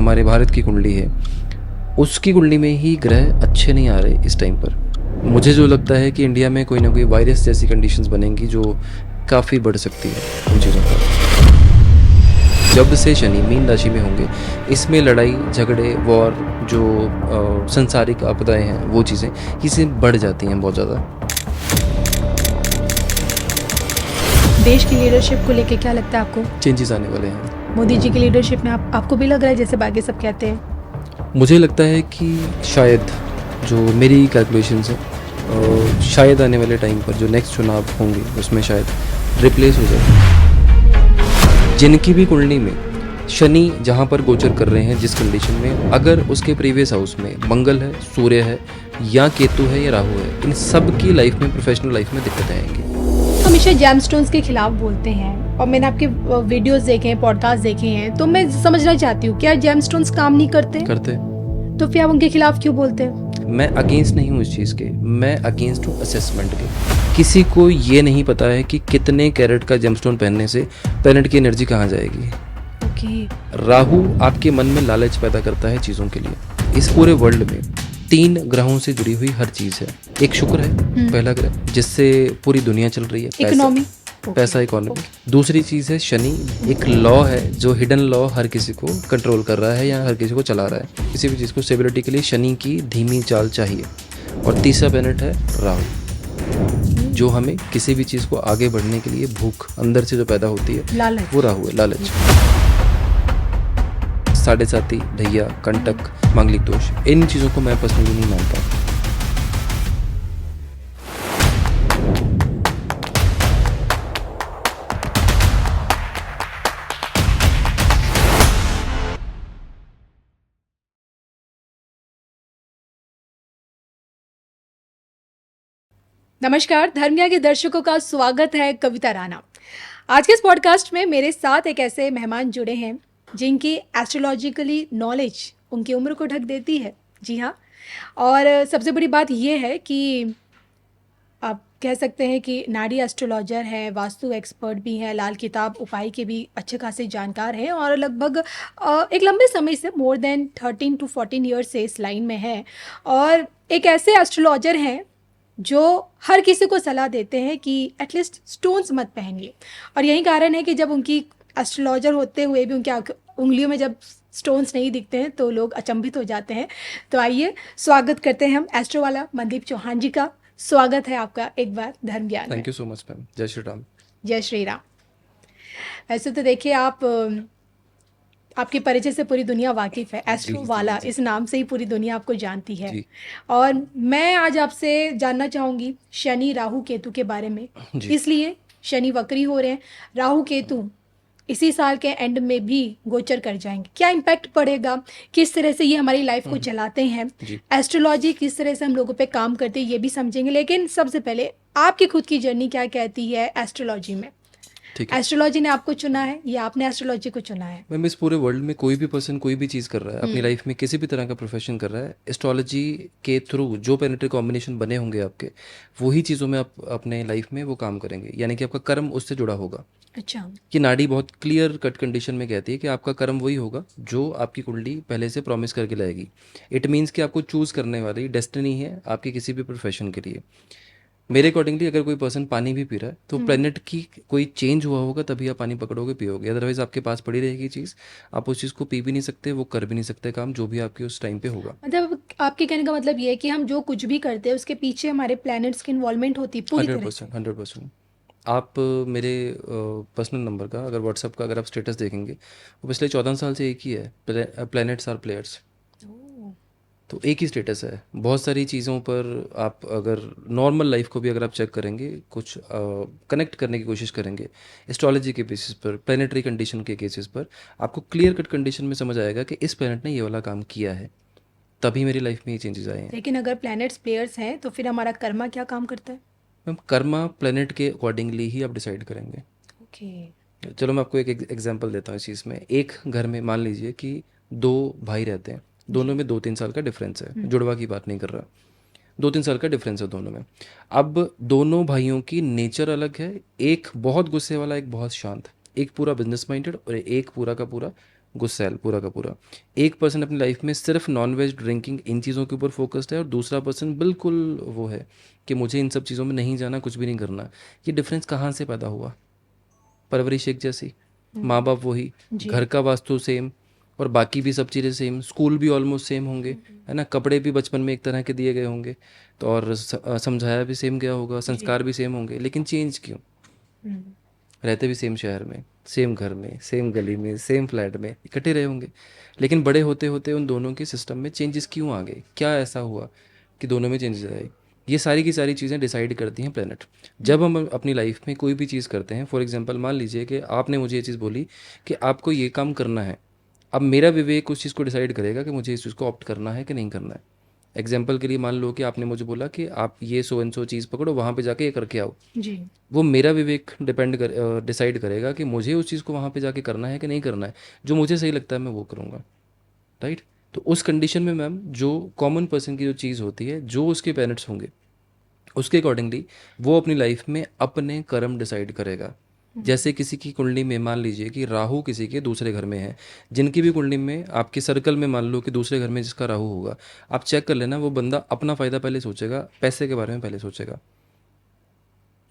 हमारे भारत की कुंडली है, उसकी कुंडली में ही ग्रह अच्छे नहीं आ रहे इस टाइम पर। मुझे जो लगता है कि इंडिया में कोई ना कोई वायरस जैसी कंडीशंस बनेंगी जो काफ़ी बढ़ सकती है उन चीज़ों पर। जब से शनि मीन राशि में होंगे, इसमें लड़ाई झगड़े वॉर जो संसारिक आपदाएं हैं वो चीज़ें इससे बढ़ जाती हैं बहुत ज़्यादा। देश की लीडरशिप को लेके क्या लगता है आपको? चेंजेस आने वाले हैं। मोदी जी की लीडरशिप में आपको भी लग रहा है जैसे बाकी सब कहते हैं? मुझे लगता है कि शायद, जो मेरी कैलकुलेशंस हैं, शायद आने वाले टाइम पर जो नेक्स्ट चुनाव होंगे उसमें शायद रिप्लेस हो जाए। जिनकी भी कुंडली में शनि जहाँ पर गोचर कर रहे हैं जिस कंडीशन में, अगर उसके प्रीवियस हाउस में मंगल है, सूर्य है या केतु है या राहु है, इन सब की लाइफ में, प्रोफेशनल लाइफ में दिक्कतें आएंगी। हमेशा जेमस्टोन्स के खिलाफ बोलते हैं और मैंने आपके वीडियोस देखे हैं, पॉडकास्ट देखे हैं, तो मैं समझना चाहती हूँ क्या जेमस्टोन्स काम नहीं करते? तो फिर आप उनके खिलाफ क्यों बोलते हैं? मैं अगेंस्ट नहीं हूँ इस चीज़ के, मैं अगेंस्ट हूँ असेसमेंट के। किसी को ये नहीं पता है कि कितने कैरेट का जेमस्टोन पहनने से प्लैनेट की एनर्जी कहाँ जाएगी। राहु आपके मन में लालच पैदा करता है चीज़ों के लिए। इस पूरे वर्ल्ड में 3 ग्रहों से जुड़ी हुई हर चीज़ है। एक शुक्र है पहला ग्रह, जिससे पूरी दुनिया चल रही है, पैसा इकोनॉमी। दूसरी चीज़ है शनि, एक लॉ है जो हिडन लॉ हर किसी को कंट्रोल कर रहा है या हर किसी को चला रहा है। किसी भी चीज़ को स्टेबिलिटी के लिए शनि की धीमी चाल चाहिए। और तीसरा प्लैनेट है राहु, जो हमें किसी भी चीज़ को आगे बढ़ने के लिए भूख अंदर से जो पैदा होती है वो राहु है, लालच। साढ़े साती, ढैया, कंटक, मांगलिक दोष, इन चीज़ों को मैं पर्सनली नहीं मानता। नमस्कार, धर्मिया के दर्शकों का स्वागत है। कविता राणा। आज के इस पॉडकास्ट में मेरे साथ एक ऐसे मेहमान जुड़े हैं जिनकी एस्ट्रोलॉजिकली नॉलेज उनकी उम्र को ढक देती है। जी हाँ, और सबसे बड़ी बात यह है कि आप कह सकते हैं कि नाड़ी एस्ट्रोलॉजर हैं, वास्तु एक्सपर्ट भी हैं, लाल किताब उपाय के भी अच्छे खासे जानकार हैं और लगभग एक लंबे समय से मोर देन 13 to 14 ईयर्स से इस लाइन में हैं और एक ऐसे एस्ट्रोलॉजर हैं जो हर किसी को सलाह देते हैं कि एटलीस्ट स्टोन्स मत पहनिए। और यही कारण है कि जब उनकी एस्ट्रोलॉजर होते हुए भी उनकी उंगलियों में जब स्टोन्स नहीं दिखते हैं तो लोग अचंभित हो जाते हैं। तो आइए स्वागत करते हैं हम एस्ट्रो वाला मनदीप चौहान जी का। स्वागत है आपका एक बार धर्म ज्ञान में। Thank you so much ma'am. जय श्री राम। जय श्री राम। वैसे तो देखिए, आपके परिचय से पूरी दुनिया वाकिफ़ है। एस्ट्रो वाला इस नाम से ही पूरी दुनिया आपको जानती है। और मैं आज आपसे जानना चाहूँगी शनि राहु केतु के बारे में। इसलिए शनि वक्री हो रहे हैं, राहु केतु इसी साल के एंड में भी गोचर कर जाएंगे। क्या इम्पैक्ट पड़ेगा, किस तरह से ये हमारी लाइफ को चलाते हैं, एस्ट्रोलॉजी किस तरह से हम लोगों पे काम करती है, ये भी समझेंगे। लेकिन सबसे पहले आपकी खुद की जर्नी क्या कहती है एस्ट्रोलॉजी में? एस्ट्रोलॉजी ने आपको चुना है या आपने एस्ट्रोलॉजी को चुना है? मैम, इस पूरे वर्ल्ड में कोई भी पर्सन कोई भी चीज़ कर रहा है अपनी लाइफ में, किसी भी तरह का प्रोफेशन कर रहा है, एस्ट्रोलॉजी के थ्रू जो प्लैनेटरी कॉम्बिनेशन बने होंगे आपके, वही चीज़ों में आप अपने लाइफ में वो काम करेंगे। यानी कि आपका कर्म उससे जुड़ा होगा। अच्छा। कि नाड़ी बहुत क्लियर कट कंडीशन में कहती है कि आपका कर्म वही होगा जो आपकी कुंडली पहले से प्रॉमिस करके लाएगी। इट मीन्स कि आपको चूज़ करने वाली डेस्टिनी है आपके किसी भी प्रोफेशन के लिए। मेरे अकॉर्डिंगली अगर कोई पर्सन पानी भी पी रहा है तो प्लेनेट की कोई चेंज हुआ होगा तभी आप पानी पकड़ोगे, पियोगे। अदरवाइज आपके पास पड़ी रहेगी चीज़, आप उस चीज़ को पी भी नहीं सकते, वो कर भी नहीं सकते काम जो भी आपके उस टाइम पे होगा। मतलब आपके कहने का मतलब ये है कि हम जो कुछ भी करते हैं उसके पीछे हमारे प्लैनेट्स की इन्वॉल्वमेंट होती है पूरी तरह से। 100%। आप मेरे पर्सनल नंबर का, अगर व्हाट्सअप का अगर आप स्टेटस देखेंगे, वो पिछले 14 साल से एक ही है, प्लैनेट्स आर प्लेयर्स। तो एक ही स्टेटस है। बहुत सारी चीज़ों पर आप अगर नॉर्मल लाइफ को भी अगर आप चेक करेंगे, कुछ कनेक्ट करने की कोशिश करेंगे एस्ट्रोलॉजी के बेसिस पर, प्लैनेटरी कंडीशन के केसेस पर, आपको क्लियर कट कंडीशन में समझ आएगा कि इस प्लैनेट ने ये वाला काम किया है, तभी मेरी लाइफ में ये चेंजेस आए हैं। लेकिन अगर प्लैनेट्स प्लेयर्स हैं तो फिर हमारा कर्मा क्या काम करता है? मैम, कर्मा प्लैनेट के अकॉर्डिंगली ही आप डिसाइड करेंगे। ओके। चलो मैं आपको एक एग्जांपल देता हूँ इस चीज़ में। एक घर में मान लीजिए कि 2 भाई रहते हैं, दोनों में 2-3 साल का डिफरेंस है, जुड़वा की बात नहीं कर रहा, 2-3 साल का डिफरेंस है दोनों में। अब दोनों भाइयों की नेचर अलग है, एक बहुत गुस्से वाला, एक बहुत शांत, एक पूरा बिजनेस माइंडेड और एक पूरा का पूरा गुस्सैल पूरा का पूरा। एक पर्सन अपनी लाइफ में सिर्फ नॉन वेज ड्रिंकिंग इन चीज़ों के ऊपर फोकस्ड है, और दूसरा पर्सन बिल्कुल वो है कि मुझे इन सब चीज़ों में नहीं जाना, कुछ भी नहीं करना। ये डिफरेंस कहाँ से पैदा हुआ? परवरिश एक जैसी, माँ बाप वही, जी। घर का वास्तु सेम, और बाकी भी सब चीज़ें सेम, स्कूल भी ऑलमोस्ट सेम होंगे, है ना, कपड़े भी बचपन में एक तरह के दिए गए होंगे, तो और समझाया भी सेम गया होगा, जी। संस्कार भी सेम होंगे, लेकिन चेंज क्यों? रहते भी सेम शहर में, सेम घर में, सेम गली में, सेम फ्लैट में इकट्ठे रहे होंगे, लेकिन बड़े होते होते उन दोनों के सिस्टम में चेंजेस क्यों आ गए? क्या ऐसा हुआ कि दोनों में चेंजेस आए? ये सारी की सारी चीज़ें डिसाइड करती हैं प्लेनेट। जब हम अपनी लाइफ में कोई भी चीज़ करते हैं, फॉर एग्जांपल मान लीजिए कि आपने मुझे ये चीज़ बोली कि आपको ये काम करना है, अब मेरा विवेक उस चीज़ को डिसाइड करेगा कि मुझे इस चीज़ को ऑप्ट करना है कि नहीं करना है। एग्जाम्पल के लिए मान लो कि आपने मुझे बोला कि आप ये सो एंड सो चीज़ पकड़ो, वहाँ पे जाके ये करके आओ। जी। वो मेरा विवेक डिसाइड करेगा कि मुझे उस चीज़ को वहाँ पे जाके करना है कि नहीं करना है। जो मुझे सही लगता है मैं वो करूँगा, राइट? तो उस कंडीशन में मैम जो कॉमन पर्सन की जो चीज़ होती है, जो उसके पेरेंट्स होंगे, उसके अकॉर्डिंगली वो अपनी लाइफ में अपने कर्म डिसाइड करेगा। जैसे किसी की कुंडली में मान लीजिए कि राहु किसी के दूसरे घर में है, जिनकी भी कुंडली में आपके सर्कल में मान लो कि दूसरे घर में जिसका राहु होगा, आप चेक कर लेना, वो बंदा अपना फ़ायदा पहले सोचेगा, पैसे के बारे में पहले सोचेगा,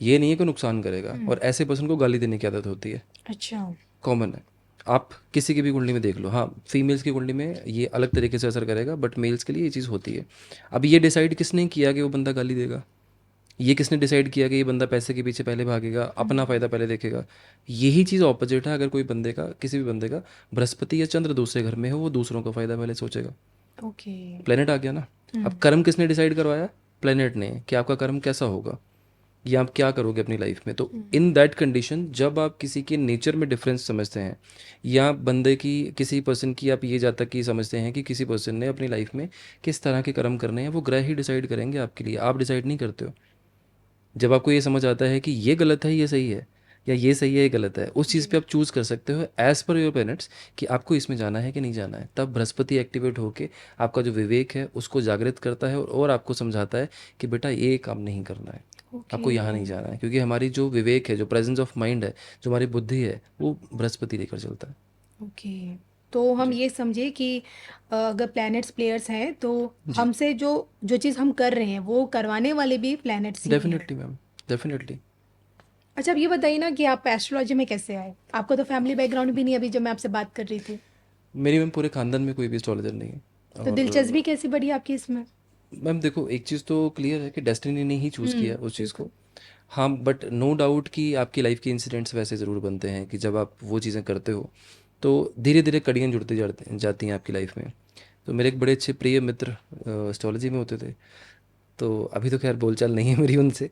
ये नहीं है कि नुकसान करेगा। और ऐसे पर्सन को गाली देने की आदत होती है, अच्छा। कॉमन है। आप किसी की भी कुंडली में देख लो, हाँ फीमेल्स की कुंडली में ये अलग तरीके से असर करेगा, बट मेल्स के लिए ये चीज़ होती है। अब ये डिसाइड किसने किया कि वो बंदा गाली देगा? ये किसने डिसाइड किया कि ये बंदा पैसे के पीछे पहले भागेगा, अपना फ़ायदा पहले देखेगा? यही चीज़ ऑपोजिट है, अगर कोई बंदे का, किसी भी बंदे का बृहस्पति या चंद्र दूसरे घर में हो, वो दूसरों का फ़ायदा पहले सोचेगा। ओके। प्लेनेट आ गया ना। अब कर्म किसने डिसाइड करवाया? प्लेनेट ने, कि आपका कर्म कैसा होगा या आप क्या करोगे अपनी लाइफ में। तो इन दैट कंडीशन जब आप किसी के नेचर में डिफरेंस समझते हैं, या बंदे की, किसी पर्सन की आप ये जातक की समझते हैं कि किसी पर्सन ने अपनी लाइफ में किस तरह के कर्म करने हैं, वो ग्रह ही डिसाइड करेंगे आपके लिए, आप डिसाइड नहीं करते हो। जब आपको ये समझ आता है कि ये गलत है ये सही है, या ये सही है ये गलत है, उस चीज़ पे आप चूज़ कर सकते हो एज पर योर पेरेंट्स कि आपको इसमें जाना है कि नहीं जाना है। तब बृहस्पति एक्टिवेट होके आपका जो विवेक है उसको जागृत करता है, और आपको समझाता है कि बेटा ये काम नहीं करना है, आपको यहाँ नहीं जाना है, क्योंकि हमारी जो विवेक है, जो प्रेजेंस ऑफ माइंड है, जो हमारी बुद्धि है, वो बृहस्पति लेकर चलता है। ओके। तो हम ये समझे कि अगर प्लैनेट्स प्लेयर्स हैं तो हमसे जो जो चीज़ हम कर रहे हैं वो करवाने वाले भी प्लैनेट्स ही हैं। Definitely ma'am, definitely. अच्छा, अब ये बताइए ना कि आप एस्ट्रोलॉजी में कैसे आए? आपको तो फैमिली बैकग्राउंड भी नहीं, अभी जब मैं आपसे बात कर रही थी। मेरी मैम पूरे खानदान में कोई भी एस्ट्रोलॉजर नहीं है। तो और दिलचस्पी कैसी बढ़ी आपकी इसमें? मैम देखो, एक चीज़ तो क्लियर है कि डेस्टिनी ने ही चूज़ किया उस चीज़ को। बिल्कुल। हाँ, बट नो डाउट कि आपकी लाइफ के इंसिडेंट्स वैसे ज़रूर बनते हैं कि जब आप वो चीज़ें करते हो तो धीरे धीरे कड़ियाँ जुड़ती जाती हैं आपकी लाइफ में। तो मेरे एक बड़े अच्छे प्रिय मित्र एस्ट्रोलॉजी में होते थे, तो अभी तो खैर बोलचाल नहीं है मेरी उनसे,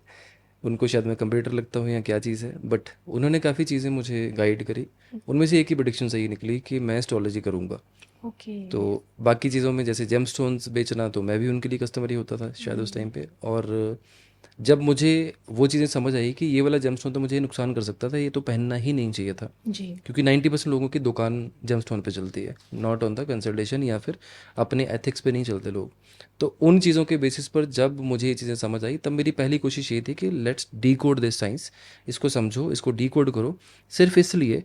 उनको शायद मैं कंप्यूटर लगता हूँ या क्या चीज़ है, बट उन्होंने काफ़ी चीज़ें मुझे गाइड करी। उनमें से एक ही प्रेडिक्शन सही निकली कि मैं एस्ट्रोलॉजी करूँगा। ओके। तो बाकी चीज़ों में जैसे जेम स्टोन्स बेचना, तो मैं भी उनके लिए कस्टमर ही होता था शायद उस टाइम पे। और जब मुझे वो चीज़ें समझ आई कि ये वाला जेम स्टोन तो मुझे नुकसान कर सकता था, ये तो पहनना ही नहीं चाहिए था, जी। क्योंकि 90% लोगों की दुकान जेम स्टोन पे चलती है, नॉट ऑन द कंसल्टेशन या फिर अपने एथिक्स पे नहीं चलते लोग। तो उन चीज़ों के बेसिस पर जब मुझे ये चीज़ें समझ आई, तब मेरी पहली कोशिश ये थी कि let's D code this science, इसको समझो, इसको डी कोड करो, सिर्फ इसलिए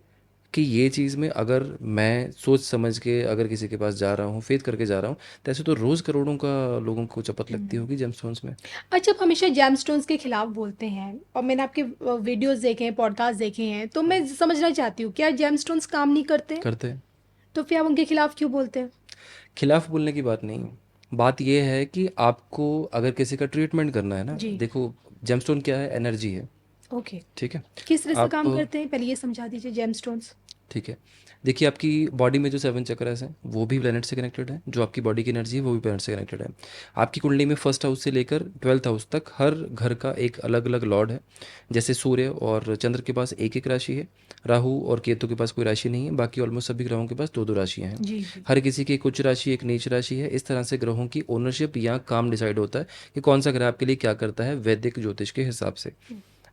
कि ये चीज़ में अगर मैं सोच समझ के अगर किसी के पास जा रहा हूँ, फेथ करके जा रहा हूँ, तो ऐसे तो रोज़ करोड़ों का लोगों को चपत लगती होगी जेमस्टोन्स में। अच्छा, आप हमेशा जेमस्टोन्स के खिलाफ बोलते हैं और मैंने आपके वीडियोस देखे हैं, पॉडकास्ट देखे हैं, तो मैं समझना चाहती हूँ क्या जेमस्टोन्स काम नहीं करते? करते हैं। तो फिर आप उनके खिलाफ क्यों बोलते हैं? खिलाफ बोलने की बात नहीं, बात ये है कि आपको अगर किसी का ट्रीटमेंट करना है ना, जी। देखो जेमस्टोन क्या है, एनर्जी है, ओके। ठीक है। किस तरह से आप, काम करते हैं, पहले ये समझा दीजिए जेमस्टोन्स। ठीक है, देखिए आपकी बॉडी में जो 7 चक्रास हैं वो भी प्लैनेट से कनेक्टेड है, जो आपकी बॉडी की एनर्जी है वो भी प्लैनेट से कनेक्टेड है। आपकी कुंडली में फर्स्ट हाउस से लेकर 12th हाउस तक हर घर का एक अलग अलग लॉर्ड है। जैसे सूर्य और चंद्र के पास एक एक राशि है, राहु और केतु के पास कोई राशि नहीं है, बाकी ऑलमोस्ट सभी ग्रहों के पास दो दो राशियाँ हैं। जी जी। हर किसी की एक उच्च राशि एक नीच राशि है। इस तरह से ग्रहों की ओनरशिप या काम डिसाइड होता है कि कौन सा ग्रह आपके लिए क्या करता है वैदिक ज्योतिष के हिसाब से।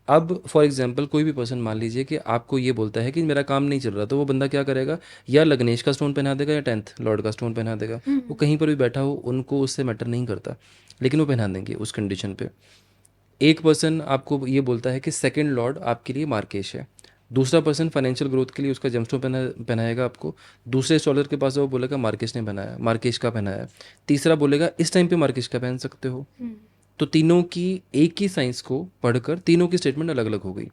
अब फॉर एग्जांपल कोई भी पर्सन मान लीजिए कि आपको ये बोलता है कि मेरा काम नहीं चल रहा, तो वो बंदा क्या करेगा, या लग्नेश का स्टोन पहना देगा या 10th लॉर्ड का स्टोन पहना देगा। वो कहीं पर भी बैठा हो, उनको उससे मैटर नहीं करता, लेकिन वो पहना देंगे उस कंडीशन पे। एक पर्सन आपको ये बोलता है कि सेकंड लॉर्ड आपके लिए मार्केश है, दूसरा पर्सन फाइनेंशियल ग्रोथ के लिए उसका जेमस्टोन पहनाएगा आपको। दूसरे एस्ट्रोलजर के पास है, वो बोलेगा मार्केश ने पहनाया, मार्केश का पहनाया। तीसरा बोलेगा इस टाइम पे मार्केश का पहन सकते हो। तो तीनों की एक ही साइंस को पढ़कर तीनों की स्टेटमेंट अलग अलग हो गई।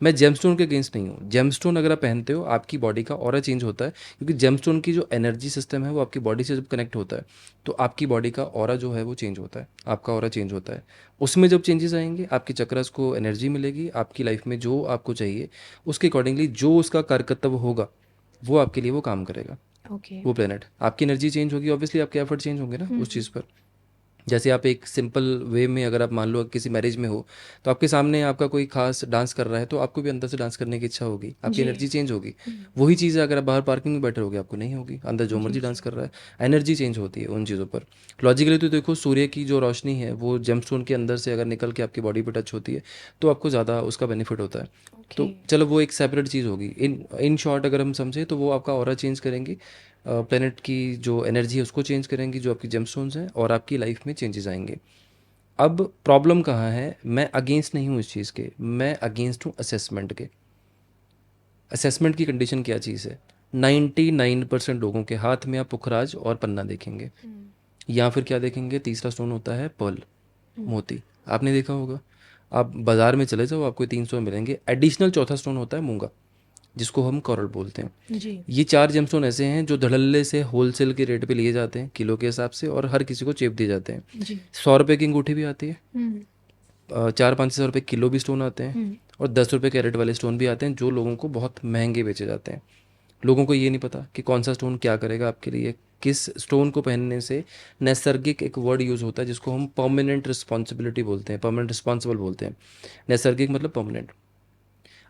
मैं जेमस्टोन के अगेंस्ट नहीं हूँ। जेमस्टोन अगर आप पहनते हो, आपकी बॉडी का ऑरा चेंज होता है, क्योंकि जेमस्टोन की जो एनर्जी सिस्टम है वो आपकी बॉडी से जब कनेक्ट होता है तो आपकी बॉडी का ऑरा जो है वो चेंज होता है, आपका ऑरा चेंज होता है। उसमें जब चेंजेस आएंगे, आपके चक्रस को एनर्जी मिलेगी, आपकी लाइफ में जो आपको चाहिए उसके अकॉर्डिंगली जो उसका कार्य कर्तव्य होगा वो आपके लिए वो काम करेगा। ओके। वो प्लेनेट, आपकी एनर्जी चेंज होगी, ऑब्वियसली आपके एफर्ट चेंज होंगे ना उस चीज़ पर। जैसे आप एक सिंपल वे में, अगर आप मान लो किसी मैरिज में हो तो आपके सामने आपका कोई खास डांस कर रहा है तो आपको भी अंदर से डांस करने की इच्छा होगी, आपकी जी। एनर्जी चेंज होगी। वही चीज़ है अगर आप बाहर पार्किंग में बैठे होगे, आपको नहीं होगी। अंदर जो मर्जी डांस कर रहा है, एनर्जी चेंज होती है उन चीज़ों पर। लॉजिकली तो देखो, सूर्य की जो रोशनी है वो जेमस्टोन के अंदर से अगर निकल के आपकी बॉडी पर टच होती है तो आपको ज़्यादा उसका बेनिफिट होता है। तो चलो वो एक सेपरेट चीज़ होगी। इन शॉर्ट अगर हम समझे तो वो आपका ऑरा चेंज करेंगी, प्लेनेट की जो एनर्जी है उसको चेंज करेंगी, जो आपकी जेमस्टोन्स हैं, और आपकी लाइफ में चेंजेस आएंगे। अब प्रॉब्लम कहाँ है? मैं अगेंस्ट नहीं हूँ इस चीज़ के, मैं अगेंस्ट हूँ असेसमेंट के। असेसमेंट की कंडीशन क्या चीज़ है? 99% लोगों के हाथ में आप पुखराज और पन्ना देखेंगे, या फिर क्या देखेंगे? तीसरा स्टोन होता है पर्ल, मोती। आपने देखा होगा, आप बाज़ार में चले जाओ आपको 3 स्टोन मिलेंगे। एडिशनल चौथा स्टोन होता है मूंगा, जिसको हम कोरल बोलते हैं। जी। ये 4 जेमस्टोन ऐसे हैं जो धड़ल्ले से होलसेल के रेट पे लिए जाते हैं, किलो के हिसाब से, और हर किसी को चेप दिए जाते हैं। जी। 100 रुपये की अंगूठी भी आती है, 400-500 रुपये किलो भी स्टोन आते हैं, और 10 रुपये कैरेट वाले स्टोन भी आते हैं जो लोगों को बहुत महंगे बेचे जाते हैं। लोगों को ये नहीं पता कि कौन सा स्टोन क्या करेगा आपके लिए। किस स्टोन को पहनने से नैसर्गिक एक वर्ड यूज़ होता है जिसको हम परमानेंट रिस्पॉन्सिबिलिटी बोलते हैं, परमानेंट रिस्पॉन्सिबल बोलते हैं। नैसर्गिक मतलब परमानेंट।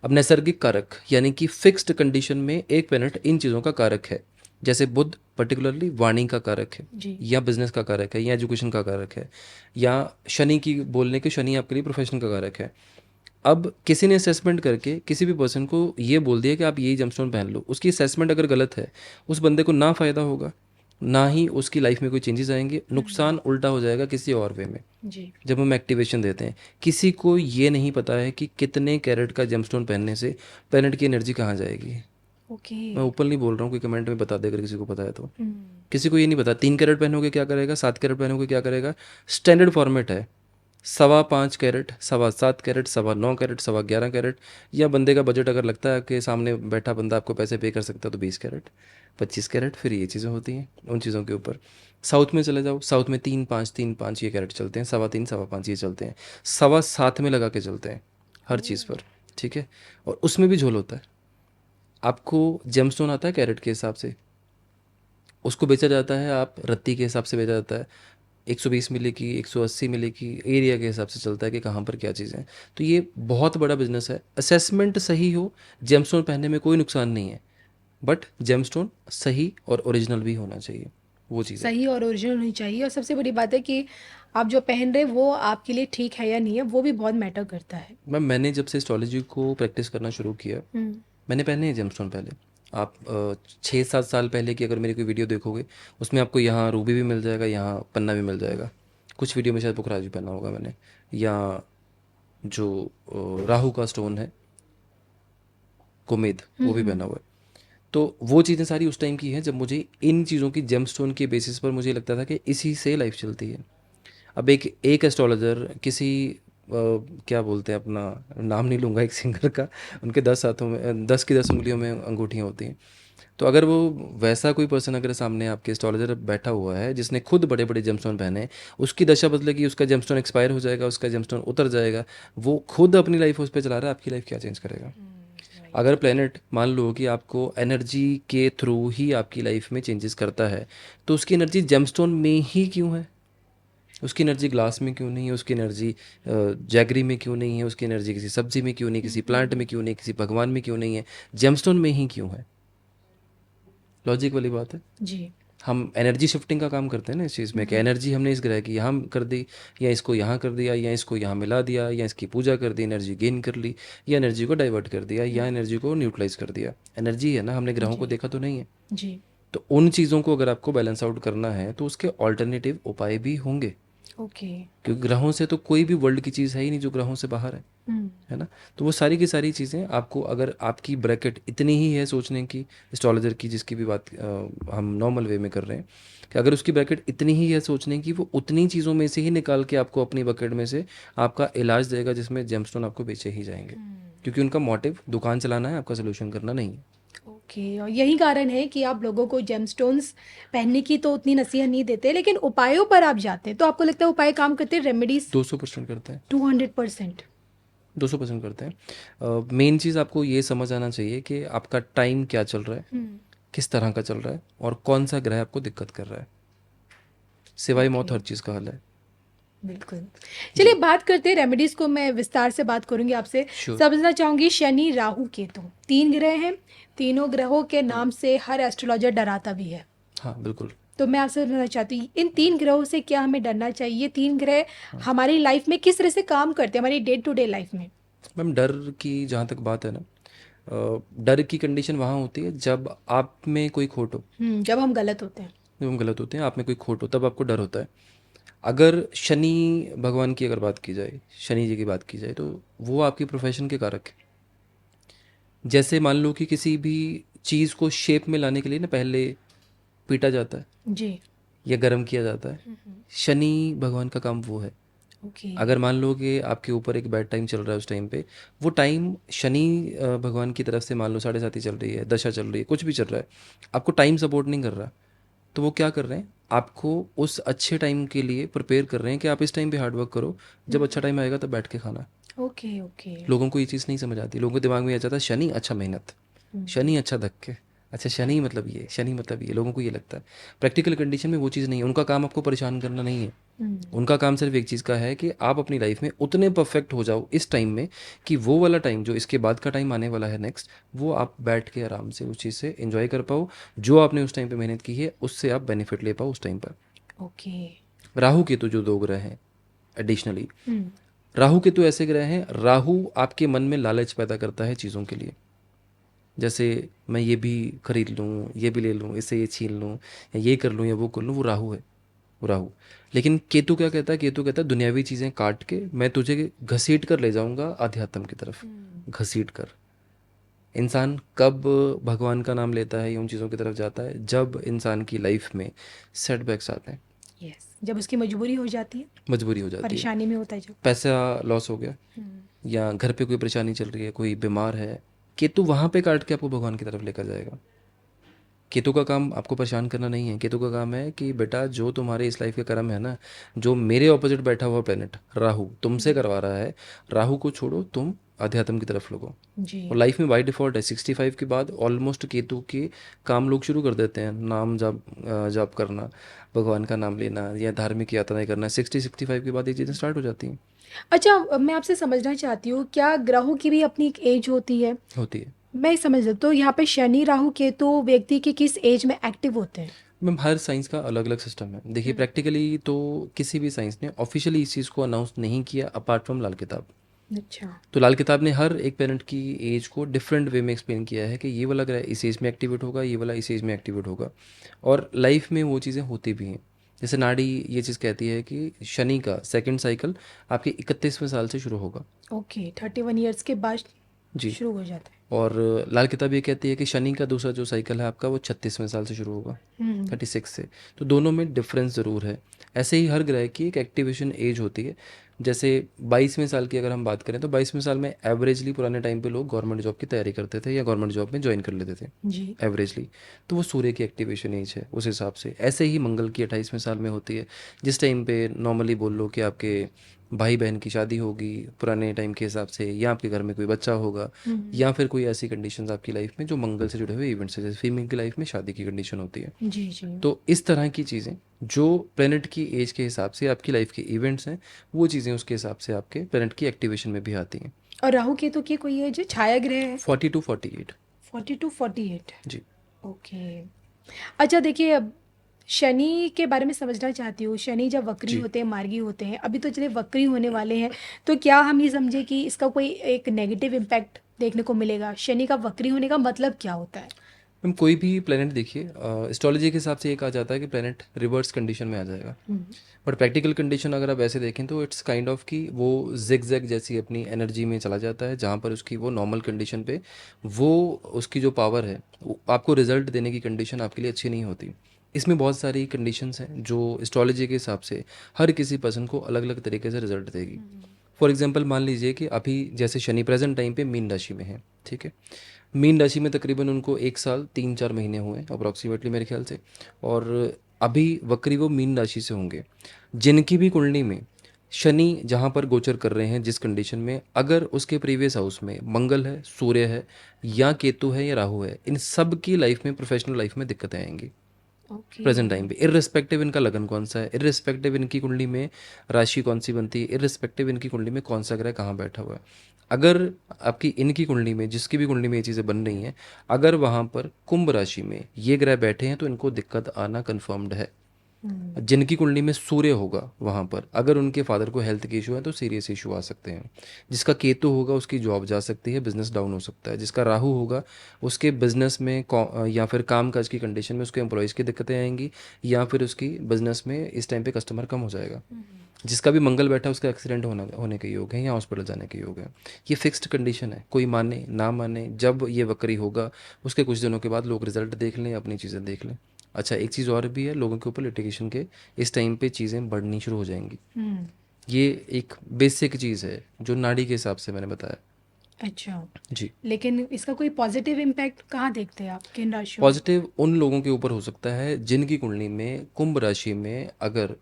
अब नैसर्गिक कारक यानी कि फिक्स्ड कंडीशन में एक प्लैनेट इन चीज़ों का कारक है। जैसे बुध पर्टिकुलरली वाणी का कारक है, या बिजनेस का कारक है, या एजुकेशन का कारक है, या शनि की बोलने के शनि आपके लिए प्रोफेशन का कारक है। अब किसी ने असेसमेंट करके किसी भी पर्सन को ये बोल दिया कि आप यही जमस्टोन पहन लो, उसकी असेसमेंट अगर गलत है, उस बंदे को ना फ़ायदा होगा, ना ही उसकी लाइफ में कोई चेंजेस आएंगे, नुकसान उल्टा हो जाएगा किसी और वे में। जी। जब हम एक्टिवेशन देते हैं, किसी को ये नहीं पता है कि कितने कैरेट का जेमस्टोन पहनने से प्लैनेट की एनर्जी कहाँ जाएगी। ओके। मैं ऊपर नहीं बोल रहा हूँ, कोई कमेंट में बता दे अगर किसी को पता है तो। किसी को ये नहीं पता 3 कैरेट पहनोगे क्या करेगा, 7 कैरेट पहनोगे क्या करेगा। स्टैंडर्ड फॉर्मेट है 5.25 कैरेट, 7.25 कैरेट, 9.25 कैरेट, 11.25 कैरेट। या बंदे का बजट अगर लगता है कि सामने बैठा बंदा आपको पैसे पे कर सकता है तो 20 कैरेट, 25 कैरेट, फिर ये चीज़ें होती हैं उन चीज़ों के ऊपर। साउथ में चले जाओ, साउथ में 3.5 ये कैरेट चलते हैं, 3.25 3.25 ये चलते हैं, 7.25 में लगा के चलते हैं हर चीज़ पर, ठीक है। और उसमें भी झोल होता है। आपको जेमस्टोन आता है कैरेट के हिसाब से, उसको बेचा जाता है, आप रत्ती के हिसाब से बेचा जाता है। 120 मिली की, 180 मिली की, एरिया के हिसाब से चलता है कि कहाँ पर क्या चीज़ें हैं। तो ये बहुत बड़ा बिजनेस है। असेसमेंट सही हो, जेमस्टोन पहनने में कोई नुकसान नहीं है, बट जेमस्टोन सही और ओरिजिनल भी होना चाहिए, वो चीज़ है। सही और ओरिजिनल होनी चाहिए, और सबसे बड़ी बात है कि आप जो पहन रहे वो आपके लिए ठीक है या नहीं है, वो भी बहुत मैटर करता है। मैंने जब से एस्ट्रोलॉजी को प्रैक्टिस करना शुरू किया, मैंने पहने हैं जेमस्टोन पहले। आप 6-7 साल पहले की अगर मेरी कोई वीडियो देखोगे, उसमें आपको यहाँ रूबी भी मिल जाएगा, यहाँ पन्ना भी मिल जाएगा। कुछ वीडियो में शायद पुखराज भी पहना होगा मैंने, या जो राहु का स्टोन है कुमेद, वो भी पहना हुआ है। तो वो चीज़ें सारी उस टाइम की हैं जब मुझे इन चीज़ों की जेमस्टोन के बेसिस पर मुझे लगता था कि इसी से लाइफ चलती है। अब एक एस्ट्रोलॉजर किसी क्या बोलते हैं, अपना नाम नहीं लूँगा, एक सिंगर का, उनके 10 हाथों में 10 की 10 उंगलियों में अंगूठियाँ होती हैं। तो अगर वो वैसा कोई पर्सन अगर सामने आपके एस्ट्रोलॉजर बैठा हुआ है जिसने खुद बड़े बड़े जेमस्टोन पहने, उसकी दशा बदलेगी, उसका जेमस्टोन एक्सपायर हो जाएगा, उसका जेमस्टोन उतर जाएगा, वो खुद अपनी लाइफ उस पर चला रहा है, आपकी लाइफ क्या चेंज करेगा। अगर प्लेनेट मान लो कि आपको एनर्जी के थ्रू ही आपकी लाइफ में चेंजेस करता है, तो उसकी एनर्जी जेमस्टोन में ही क्यों है? उसकी एनर्जी ग्लास में क्यों नहीं है? उसकी एनर्जी जैगरी में क्यों नहीं है? उसकी एनर्जी किसी सब्जी में क्यों नहीं, किसी प्लांट में क्यों नहीं, किसी भगवान में क्यों नहीं है? जेमस्टोन में ही क्यों है? लॉजिक वाली बात है। जी। हम एनर्जी शिफ्टिंग का काम करते हैं ना इस चीज़ में, कि एनर्जी हमने इस ग्रह की यहाँ कर दी, या इसको यहाँ कर दिया, या इसको यहाँ मिला दिया, या इसकी पूजा कर दी, एनर्जी गेन कर ली, या एनर्जी को डाइवर्ट कर दिया, या एनर्जी को न्यूट्रलाइज कर दिया। एनर्जी है ना, हमने ग्रहों को देखा तो नहीं है। जी। तो उन चीज़ों को अगर आपको बैलेंस आउट करना है तो उसके ऑल्टरनेटिव उपाय भी होंगे। ओके। क्योंकि ग्रहों से तो कोई भी वर्ल्ड की चीज़ है ही नहीं जो ग्रहों से बाहर है ना। तो वो सारी की सारी चीज़ें आपको, अगर आपकी ब्रैकेट इतनी ही है सोचने की, एस्ट्रोलॉजर की जिसकी भी बात हम नॉर्मल वे में कर रहे हैं, कि अगर उसकी ब्रैकेट इतनी ही है सोचने की, वो उतनी चीज़ों में से ही निकाल के आपको अपनी बकेट में से आपका इलाज देगा जिसमें जेमस्टोन आपको बेचे ही जाएंगे, क्योंकि उनका मोटिव दुकान चलाना है, आपका सोल्यूशन करना नहीं है। ओके, और यही कारण है कि आप लोगों को जेमस्टोन्स पहनने की तो उतनी नसीहत नहीं देते, लेकिन उपायों पर आप जाते हैं, तो आपको लगता है उपाय काम करते हैं, रेमेडीज 200% करते हैं। 200%? 200% करते हैं। मेन चीज़ आपको ये समझ आना चाहिए कि आपका टाइम क्या चल रहा है, किस तरह का चल रहा है, और कौन सा ग्रह आपको दिक्कत कर रहा है। सिवाय मौत हर चीज़ का हल है। बिल्कुल। चलिए बात करते हैं रेमेडीज को, मैं विस्तार से बात करूंगी आपसे। Sure. समझना चाहूंगी, शनि, राहु, केतु, 3 ग्रह हैं। तीनों ग्रहों के नाम से हर एस्ट्रोलॉजर डराता भी है। हाँ बिल्कुल। तो मैं आपसे जानना चाहती हूँ, इन 3 ग्रहों से क्या हमें डरना चाहिए? ये 3 ग्रह हमारी लाइफ में किस तरह से काम करते हैं, हमारी डे टू डे लाइफ में? मैम डर की जहाँ तक बात है ना, डर की कंडीशन वहाँ होती है जब आप में कोई खोट हो, जब हम गलत होते हैं। जब हम गलत होते हैं, आप में कोई खोट हो, तब आपको डर होता है। अगर शनि भगवान की अगर बात की जाए, शनि जी की बात की जाए, तो वो आपकी प्रोफेशन के कारक है। जैसे मान लो कि किसी भी चीज़ को शेप में लाने के लिए ना पहले पीटा जाता है जी। या गर्म किया जाता है, शनि भगवान का काम वो है। ओके। अगर मान लो कि आपके ऊपर एक बैड टाइम चल रहा है, उस टाइम पे वो टाइम शनि भगवान की तरफ से मान लो 7.5 चल रही है, दशा चल रही है, कुछ भी चल रहा है, आपको टाइम सपोर्ट नहीं कर रहा, तो वो क्या कर रहे हैं, आपको उस अच्छे टाइम के लिए प्रिपेयर कर रहे हैं कि आप इस टाइम पे हार्ड वर्क करो, जब अच्छा टाइम आएगा तब बैठ के खाना। ओके। ओके। लोगों को ये चीज़ नहीं समझ आती, लोगों के दिमाग में आ जाता है शनि अच्छा मेहनत, शनि अच्छा धक्के, अच्छा शनि मतलब ये, शनि मतलब ये, लोगों को ये लगता है। प्रैक्टिकल कंडीशन में वो चीज़ नहीं है, उनका काम आपको परेशान करना नहीं है। उनका काम सिर्फ एक चीज़ का है कि आप अपनी लाइफ में उतने परफेक्ट हो जाओ इस टाइम में कि वो वाला टाइम जो इसके बाद का टाइम आने वाला है नेक्स्ट, वो आप बैठ के आराम से उस चीज़ से एंजॉय कर पाओ, जो आपने उस टाइम पे मेहनत की है उससे आप बेनिफिट ले पाओ उस टाइम पर। ओके। राहु केतु जो 2 ग्रह हैं एडिशनली, राहु केतु ऐसे ग्रह हैं, राहु आपके मन में लालच पैदा करता है चीज़ों के लिए, जैसे मैं ये भी खरीद लूँ, ये भी ले लूँ, इससे ये छीन लूँ, या ये कर लूँ या वो कर लूँ, वो राहु है, वो राहु। लेकिन केतु क्या कहता है, केतु कहता है दुनियावी चीज़ें काट के मैं तुझे घसीट कर ले जाऊंगा अध्यात्म की तरफ, घसीट कर। इंसान कब भगवान का नाम लेता है या उन चीज़ों की तरफ जाता है, जब इंसान की लाइफ में सेटबैक्स आते हैं, यस, जब उसकी मजबूरी हो जाती है, मजबूरी हो जाती है, परेशानी में होता है जब। पैसा लॉस हो गया, या घर पे कोई परेशानी चल रही है, कोई बीमार है, केतु वहाँ पे काट के आपको भगवान की तरफ लेकर जाएगा। केतु का काम आपको परेशान करना नहीं है, केतु का काम है कि बेटा जो तुम्हारे इस लाइफ के कर्म है ना, जो मेरे ऑपोजिट बैठा हुआ प्लेनेट राहु तुमसे करवा रहा है, राहु को छोड़ो, तुम अध्यात्म की तरफ लगो। जी। और लाइफ में बाय डिफ़ॉल्ट है 65 के बाद ऑलमोस्ट केतु के काम लोग शुरू कर देते हैं, नाम जाप करना, भगवान का नाम लेना या धार्मिक यात्राएं करना, 65 के बाद ये चीज़ें स्टार्ट हो जाती हैं। अच्छा, मैं आपसे समझना चाहती हूँ, क्या ग्रहों की भी अपनी एक एज होती है? होती है मैं समझ सकती हूँ, यहाँ पे शनि, राहु, केतु व्यक्ति की किस एज में एक्टिव होते हैं? मैम हर साइंस का अलग अलग सिस्टम है। देखिए प्रैक्टिकली तो किसी भी साइंस ने ऑफिशियली इस चीज़ को अनाउंस नहीं किया अपार्ट फ्रॉम लाल किताब। अच्छा। तो लाल किताब ने हर एक पेरेंट की एज को डिफरेंट वे में एक्सप्लेन किया है कि ये वाला ग्रह इस एज में एक्टिवेट होगा, ये वाला इस एज में एक्टिवेट होगा, और लाइफ में वो चीज़ें होती भी हैं। जैसे नाड़ी ये चीज़ कहती है कि शनि का सेकंड साइकिल आपके 31वें साल से शुरू होगा। ओके, 31 ईयर्स के बाद जी। शुरू हो जाता है। और लाल किताब ये कहती है कि शनि का दूसरा जो साइकिल है आपका वो 36वें साल से शुरू होगा, 36 से। तो दोनों में डिफरेंस ज़रूर है। ऐसे ही हर ग्रह की एक एक्टिवेशन एज होती है। जैसे 22वें साल की अगर हम बात करें तो 22वें साल में एवरेजली पुराने टाइम पे लोग गवर्नमेंट जॉब की तैयारी करते थे या गवर्नमेंट जॉब में ज्वाइन कर लेते थे जी। एवरेजली। तो वो सूर्य की एक्टिवेशन एज है उस हिसाब से। ऐसे ही मंगल की 28वें साल में होती है, जिस टाइम पे नॉर्मली बोल लो कि आपके भाई बहन की शादी होगी पुराने टाइम के हिसाब से, या आपके घर में कोई बच्चा होगा, या फिर कोई ऐसी कंडीशंस आपकी लाइफ में जो मंगल से जुड़े हुए इवेंट्स है, जैसे फीमेल की लाइफ में शादी की कंडीशन होती है। जी। जी। तो इस तरह की चीज़ें जो प्लेनेट की एज के हिसाब से आपकी लाइफ के इवेंट्स हैं, वो चीज़ें उसके हिसाब से आपके प्लेनेट की एक्टिवेशन में भी आती हैं। और राहु केतु की कोई एज है, छाया ग्रह है? 40 to 48। 40 to 48। जी। ओके। अच्छा, देखिए, अब शनि के बारे में समझना चाहती हूँ। शनि जब वक्री जी। होते हैं, मार्गी होते हैं, अभी तो चलिए वक्री होने वाले हैं, तो क्या हम ये समझे कि इसका कोई एक नेगेटिव इम्पैक्ट देखने को मिलेगा? शनि का वक्री होने का मतलब क्या होता है? मैम कोई भी प्लेनेट देखिए, एस्ट्रोलॉजी के हिसाब से ये कहा जाता है कि प्लेनेट रिवर्स कंडीशन में आ जाएगा, बट प्रैक्टिकल कंडीशन अगर आप ऐसे देखें तो इट्स काइंड ऑफ कि वो जिग जैग जैसी अपनी एनर्जी में चला जाता है, जहाँ पर उसकी वो नॉर्मल कंडीशन पे वो उसकी जो पावर है आपको रिजल्ट देने की कंडीशन आपके लिए अच्छी नहीं होती। इसमें बहुत सारी कंडीशंस हैं जो एस्ट्रोलॉजी के हिसाब से हर किसी पर्सन को अलग अलग तरीके से रिजल्ट देगी। फॉर एग्जाम्पल मान लीजिए कि अभी जैसे शनि प्रेजेंट टाइम पे मीन राशि में है, ठीक है। मीन राशि में तकरीबन उनको 1 साल 3-4 महीने हुए अप्रॉक्सीमेटली मेरे ख्याल से, और अभी वक्री वो मीन राशि से होंगे। जिनकी भी कुंडली में शनि जहाँ पर गोचर कर रहे हैं जिस कंडीशन में, अगर उसके प्रीवियस हाउस में मंगल है, सूर्य है, या केतु है, या राहु है, इन सब की लाइफ में, प्रोफेशनल लाइफ में दिक्कतें आएंगी प्रेजेंट टाइम पे, इर्रिस्पेक्टिव इनका लगन कौन सा है, इर्रिस्पेक्टिव इनकी कुंडली में राशि कौन सी बनती है, इर्रिस्पेक्टिव इनकी कुंडली में कौन सा ग्रह कहाँ बैठा हुआ है। अगर आपकी इनकी कुंडली में, जिसकी भी कुंडली में ये चीज़ें बन रही हैं, अगर वहाँ पर कुंभ राशि में ये ग्रह बैठे हैं तो इनको दिक्कत आना कन्फर्म्ड है। जिनकी कुंडली में सूर्य होगा वहाँ पर अगर उनके फादर को हेल्थ के इशू है तो सीरियस इशू आ सकते हैं। जिसका केतु होगा उसकी जॉब जा सकती है, बिजनेस डाउन हो सकता है। जिसका राहु होगा उसके बिजनेस में या फिर काम काज की कंडीशन में उसके एम्प्लॉयज़ की दिक्कतें आएंगी, या फिर उसकी बिजनेस में इस टाइम पे कस्टमर कम हो जाएगा। जिसका भी मंगल बैठा है उसका एक्सीडेंट होने के योग है या हॉस्पिटल जाने के योग है। ये फिक्स्ड कंडीशन है, कोई माने ना माने, जब ये वक्री होगा उसके कुछ दिनों के बाद लोग रिजल्ट देख लें, अपनी चीज़ें देख लें। अच्छा, एक चीज़ और भी है, लोगों के ऊपर लिटिगेशन के इस टाइम पे चीज़ें बढ़नी शुरू हो जाएंगी। ये एक बेसिक चीज़ है जो नाड़ी के हिसाब से मैंने बताया। अच्छा, जी। लेकिन इसका कोई पॉजिटिव इम्पैक्ट कहाँ देखते हैं आप, किन राशियों में? पॉजिटिव उन लोगों के ऊपर हो सकता है जिनकी कुंडली में कुंभ राशि में अगर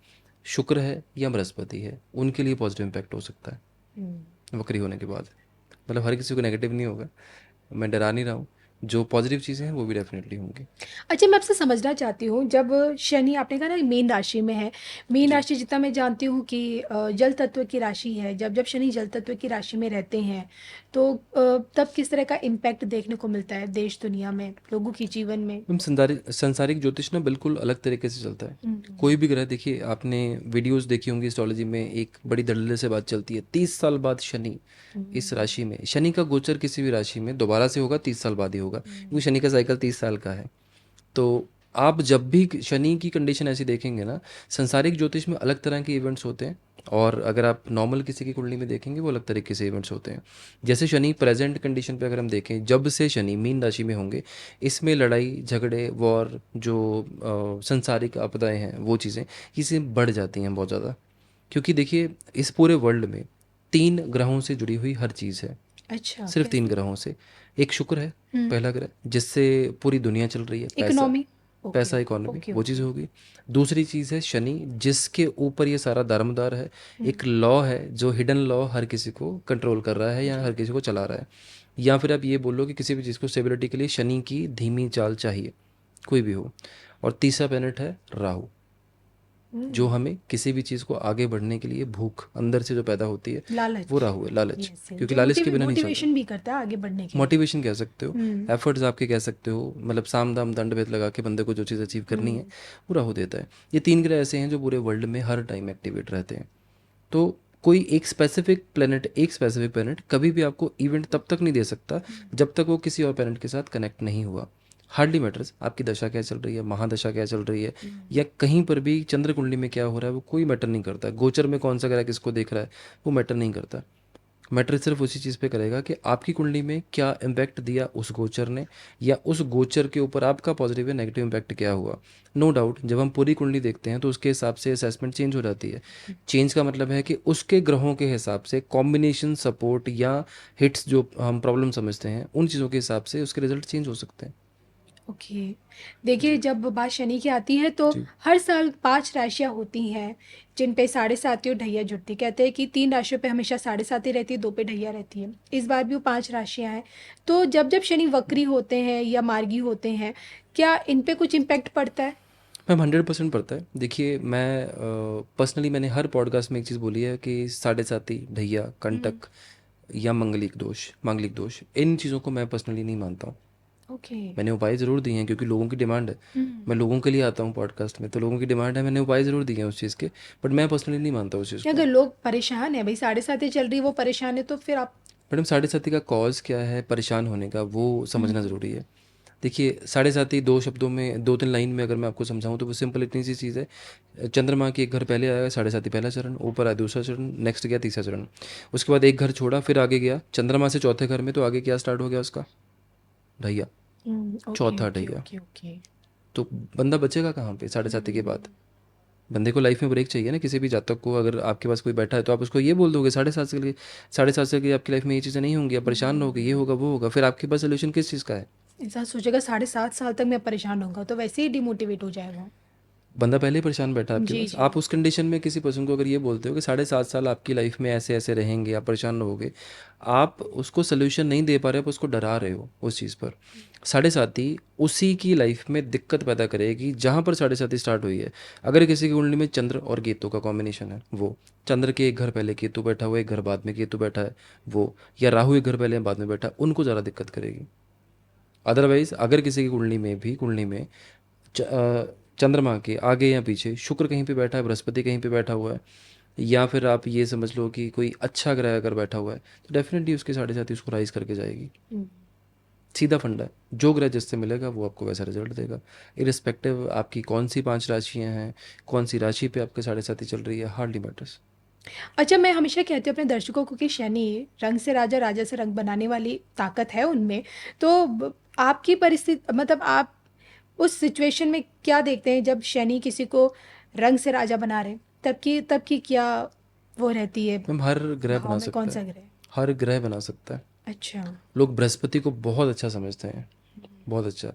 शुक्र है या बृहस्पति है, उनके लिए पॉजिटिव इम्पैक्ट हो सकता है वक्री होने के बाद। मतलब हर किसी को नेगेटिव नहीं होगा, मैं डरा नहीं रहा हूँ, जो पॉजिटिव चीज़ें हैं वो भी डेफिनेटली होंगी। अच्छा, मैं आपसे समझना चाहती हूँ, जब शनि आपने कहा ना मीन राशि में है, मीन जी। राशि जितना मैं जानती हूँ कि जल तत्व की राशि है, जब जब शनि जल तत्व की राशि में रहते हैं तो तब किस तरह का इम्पैक्ट देखने को मिलता है देश दुनिया में, लोगों के जीवन में? मैम संसारिक ज्योतिष ना बिल्कुल अलग तरीके से चलता है। कोई भी ग्रह देखिए, आपने वीडियोस देखी होंगी एस्ट्रोलॉजी में, एक बड़ी दलदल से बात चलती है 30 साल बाद शनि इस राशि में, शनि का गोचर किसी भी राशि में दोबारा से होगा 30 साल बाद ही होगा, क्योंकि शनि का साइकिल 30 साल का है। तो आप जब भी शनि की कंडीशन ऐसी देखेंगे ना, संसारिक ज्योतिष में अलग तरह के इवेंट्स होते हैं, और अगर आप नॉर्मल किसी की कुंडली में देखेंगे वो अलग तरीके से इवेंट्स होते हैं। जैसे शनि प्रेजेंट कंडीशन पे अगर हम देखें, जब से शनि मीन राशि में होंगे, इसमें लड़ाई झगड़े वॉर जो संसारिक आपदाएं हैं वो चीज़ें इसे बढ़ जाती हैं बहुत ज़्यादा। क्योंकि देखिए इस पूरे वर्ल्ड में 3 ग्रहों से जुड़ी हुई हर चीज़ है। अच्छा, सिर्फ 3 कैसे? ग्रहों से। एक शुक्र है पहला ग्रह, जिससे पूरी दुनिया चल रही है, पैसा, इकोनॉमी। ओके, पैसा इकोनॉमी ओके, वो ओके। चीज़ होगी। दूसरी चीज़ है शनि, जिसके ऊपर ये सारा दारोमदार है। एक लॉ है जो हिडन लॉ हर किसी को कंट्रोल कर रहा है या हर किसी को चला रहा है। या फिर आप ये बोलो कि किसी भी चीज़ को स्टेबिलिटी के लिए शनि की धीमी चाल चाहिए, कोई भी हो। और तीसरा प्लैनेट है राहु, जो हमें किसी भी चीज़ को आगे बढ़ने के लिए भूख अंदर से जो पैदा होती है, लालच। वो राहु है, लालच। यस, यस, क्योंकि जो लालच के बिना नहीं चलता। मोटिवेशन भी करता है आगे बढ़ने के लिए। मोटिवेशन कह सकते हो, एफर्ट्स आपके कह सकते हो, मतलब साम दाम दंड भेद लगा के बंदे को जो चीज़ अचीव करनी है वो राहु देता है। ये 3 ग्रह ऐसे हैं जो पूरे वर्ल्ड में हर टाइम एक्टिवेट रहते हैं। तो कोई एक स्पेसिफिक प्लेनेट कभी भी आपको इवेंट तब तक नहीं दे सकता जब तक वो किसी और प्लेनेट के साथ कनेक्ट नहीं हुआ। हार्डली मैटर्स आपकी दशा क्या चल रही है, महादशा क्या चल रही है, या कहीं पर भी चंद्र कुंडली में क्या हो रहा है, वो कोई मैटर नहीं करता। गोचर में कौन सा ग्रह किसको देख रहा है वो मैटर नहीं करता। मैटर सिर्फ उसी चीज़ पे करेगा कि आपकी कुंडली में क्या इम्पैक्ट दिया उस गोचर ने, या उस गोचर के ऊपर आपका पॉजिटिव या नेगेटिव इम्पैक्ट क्या हुआ। नो डाउट जब हम पूरी कुंडली देखते हैं तो उसके हिसाब से असेसमेंट चेंज हो जाती है। चेंज का मतलब है कि उसके ग्रहों के हिसाब से कॉम्बिनेशन सपोर्ट या हिट्स जो हम प्रॉब्लम समझते हैं उन चीज़ों के हिसाब से उसके रिजल्ट चेंज हो सकते हैं। ओके, देखिए जब बात शनि की आती है तो जी। हर साल 5 राशियां होती हैं जिन पे साढ़े साती और ढैया जुड़ती। कहते हैं कि 3 राशियों पे हमेशा साढ़े साती रहती है, 2 पे ढैया रहती है। इस बार भी वो 5 राशियां हैं। तो जब जब शनि वक्री होते हैं या मार्गी होते हैं, क्या इन पे कुछ इम्पैक्ट पड़ता है? मैम 100% पड़ता है। देखिए मैं पर्सनली मैंने हर पॉडकास्ट में एक चीज़ बोली है कि साढ़े साती, ढैया, कंटक या मांगलिक दोष, इन चीज़ों को मैं पर्सनली नहीं मानता हूँ। ओके। मैंने उपाय ज़रूर दिए हैं क्योंकि लोगों की डिमांड है। मैं लोगों के लिए आता हूँ पॉडकास्ट में, तो लोगों की डिमांड है, मैंने उपाय ज़रूर दिए हैं उस चीज़ के, बट मैं पर्सनली नहीं मानता उस चीज़ क्या को। अगर लोग परेशान है, भाई साढ़े साती चल रही है, वो परेशान है, तो फिर आप? मैडम साढ़े साथी का कॉज क्या है परेशान होने का वो समझना ज़रूरी है। देखिए, साढ़े सात ही 2 शब्दों में 2-3 लाइन में अगर मैं आपको समझाऊँ तो वो सिंपल इतनी सी चीज़ है। चंद्रमा के एक घर पहले आया, साढ़े सात ही पहला चरण, ऊपर आया दूसरा चरण, नेक्स्ट गया तीसरा चरण। उसके बाद एक घर छोड़ा, फिर आगे गया चंद्रमा से चौथे घर में, तो आगे क्या स्टार्ट हो गया उसका? ढैया, ओके चौथा ओके ढैया। Okay okay. तो बंदा बचेगा कहाँ पे साढ़े साती के बाद? बंदे को लाइफ में ब्रेक चाहिए ना, किसी भी जातक को। अगर आपके पास कोई बैठा है तो आप उसको ये बोल दोगे साढ़े सात साल की आपकी लाइफ में ये चीज़ें नहीं होंगी, आप परेशान रहोगे, ये होगा वो होगा, फिर आपके पास सोल्यूशन किस चीज़ का है? इंसान सोचेगा 7.5 साल तक मैं परेशान होऊंगा, तो वैसे ही डिमोटिवेट हो जाएगा। बंदा पहले ही परेशान बैठा है आपके जी पास। जी। आप उस कंडीशन में किसी पर्सन को अगर ये बोलते हो कि साढ़े सात साल आपकी लाइफ में ऐसे ऐसे रहेंगे, आप परेशान रहोगे, आप उसको सोल्यूशन नहीं दे पा रहे, आप उसको डरा रहे हो उस चीज़ पर। साढ़े साती उसी की लाइफ में दिक्कत पैदा करेगी जहाँ पर साढ़े साती स्टार्ट हुई है। अगर किसी की कुंडली में चंद्र और केतु का कॉम्बिनेशन है, वो चंद्र के एक घर पहले केतु बैठा हुआ है, एक घर बाद में केतु बैठा है वो, या राहु एक घर पहले बाद में बैठा है, उनको ज़्यादा दिक्कत करेगी। अदरवाइज अगर किसी की कुंडली में चंद्रमा के आगे या पीछे शुक्र कहीं पे बैठा है, बृहस्पति कहीं पे बैठा हुआ है, या फिर आप ये समझ लो कि कोई अच्छा ग्रह अगर बैठा हुआ है, तो डेफिनेटली उसके साढ़े साथ ही उसको राइज करके जाएगी। सीधा फंडा है, जो ग्रह जिससे मिलेगा वो आपको वैसा रिजल्ट देगा, इरिस्पेक्टिव आपकी कौन सी 5 राशियाँ हैं, कौन सी राशि पे आपके साढ़े साथी चल रही है, हार्डली मैटर्स। अच्छा, मैं हमेशा कहती हूँ अपने दर्शकों को कि शनि रंग से राजा, राजा से रंग बनाने वाली ताकत है उनमें। तो आपकी परिस्थिति, मतलब आप उस सिचुएशन में क्या देखते हैं जब शनि किसी को रंग से राजा बना रहे, तब की क्या वो रहती है? मैम, हर ग्रह भाव बना में कौन सकता सा है, ग्रह? हर ग्रह बना सकता है। अच्छा। लोग बृहस्पति को बहुत अच्छा समझते हैं, बहुत अच्छा।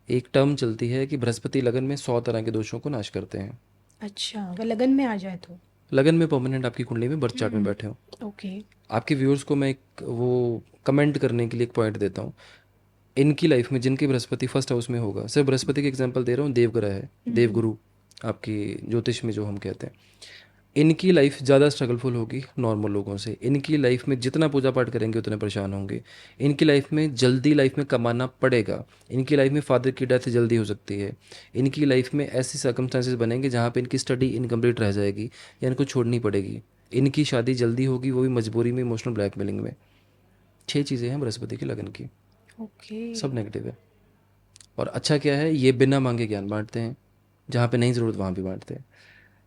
एक टर्म चलती है कि बृहस्पति लगन में 100 तरह के दोषों को नाश करते हैं। अच्छा, अगर लगन में आ जाए तो? लगन में परमानेंट आपकी कुंडली में बर्थ चार्ट में बैठे हो। ओके। आपके व्यूअर्स को मैं एक वो कमेंट करने के लिए एक पॉइंट देता हूँ। इनकी लाइफ में जिनकी बृहस्पति फर्स्ट हाउस में होगा, सिर्फ बृहस्पति के एग्जांपल दे रहा हूँ, देवग्रह है, देवगुरु आपकी ज्योतिष में जो हम कहते हैं, इनकी लाइफ ज़्यादा स्ट्रगलफुल होगी नॉर्मल लोगों से। इनकी लाइफ में जितना पूजा पाठ करेंगे उतने परेशान होंगे। इनकी लाइफ में जल्दी लाइफ में कमाना पड़ेगा। इनकी लाइफ में फादर की डेथ जल्दी हो सकती है। इनकी लाइफ में ऐसी सर्कमस्टांसेस बनेंगे जहाँ पे इनकी स्टडी इनकम्प्लीट रह जाएगी या इनको छोड़नी पड़ेगी। इनकी शादी जल्दी होगी, वो भी मजबूरी में, इमोशनल ब्लैकमेलिंग में। 6 चीज़ें हैं बृहस्पति की लगन की, ओके। सब नेगेटिव है। और अच्छा क्या है, ये बिना मांगे ज्ञान बांटते हैं, जहाँ पे नहीं ज़रूरत वहाँ भी बांटते हैं।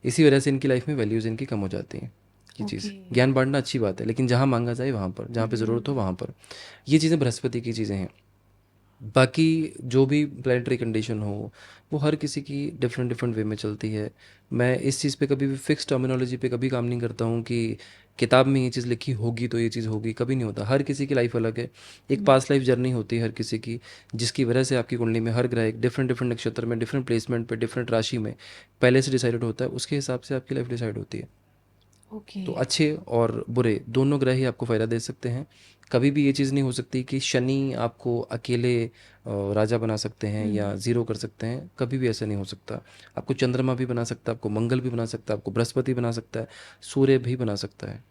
इसी वजह से इनकी लाइफ में वैल्यूज़ इनकी कम हो जाती हैं। ये चीज़, ओके। ज्ञान बांटना अच्छी बात है, लेकिन जहाँ मांगा जाए वहाँ पर, जहाँ पे ज़रूरत हो वहाँ पर। ये चीज़ें बृहस्पति की चीज़ें हैं। बाकी जो भी प्लानिटरी कंडीशन हो, वो हर किसी की डिफरेंट डिफरेंट वे में चलती है। मैं इस चीज़ पे कभी भी फिक्स टर्मिनोलॉजी पे कभी काम नहीं करता हूँ कि किताब में ये चीज़ लिखी होगी तो ये चीज़ होगी, कभी नहीं होता। हर किसी की लाइफ अलग है, एक पास्ट लाइफ जर्नी होती है हर किसी की, जिसकी वजह से आपकी कुंडली में हर ग्रह एक डिफरेंट डिफरेंट नक्षत्र में, डिफरेंट प्लेसमेंट पे, डिफरेंट राशि में पहले से डिसाइडेड होता है। उसके हिसाब से आपकी लाइफ डिसाइड होती है। ओके। तो अच्छे और बुरे दोनों ग्रह ही आपको फ़ायदा दे सकते हैं। कभी भी ये चीज़ नहीं हो सकती कि शनि आपको अकेले राजा बना सकते हैं या ज़ीरो कर सकते हैं, कभी भी ऐसा नहीं हो सकता। आपको चंद्रमा भी बना सकता है, आपको मंगल भी बना सकता है, आपको बृहस्पति बना सकता है, सूर्य भी बना सकता है।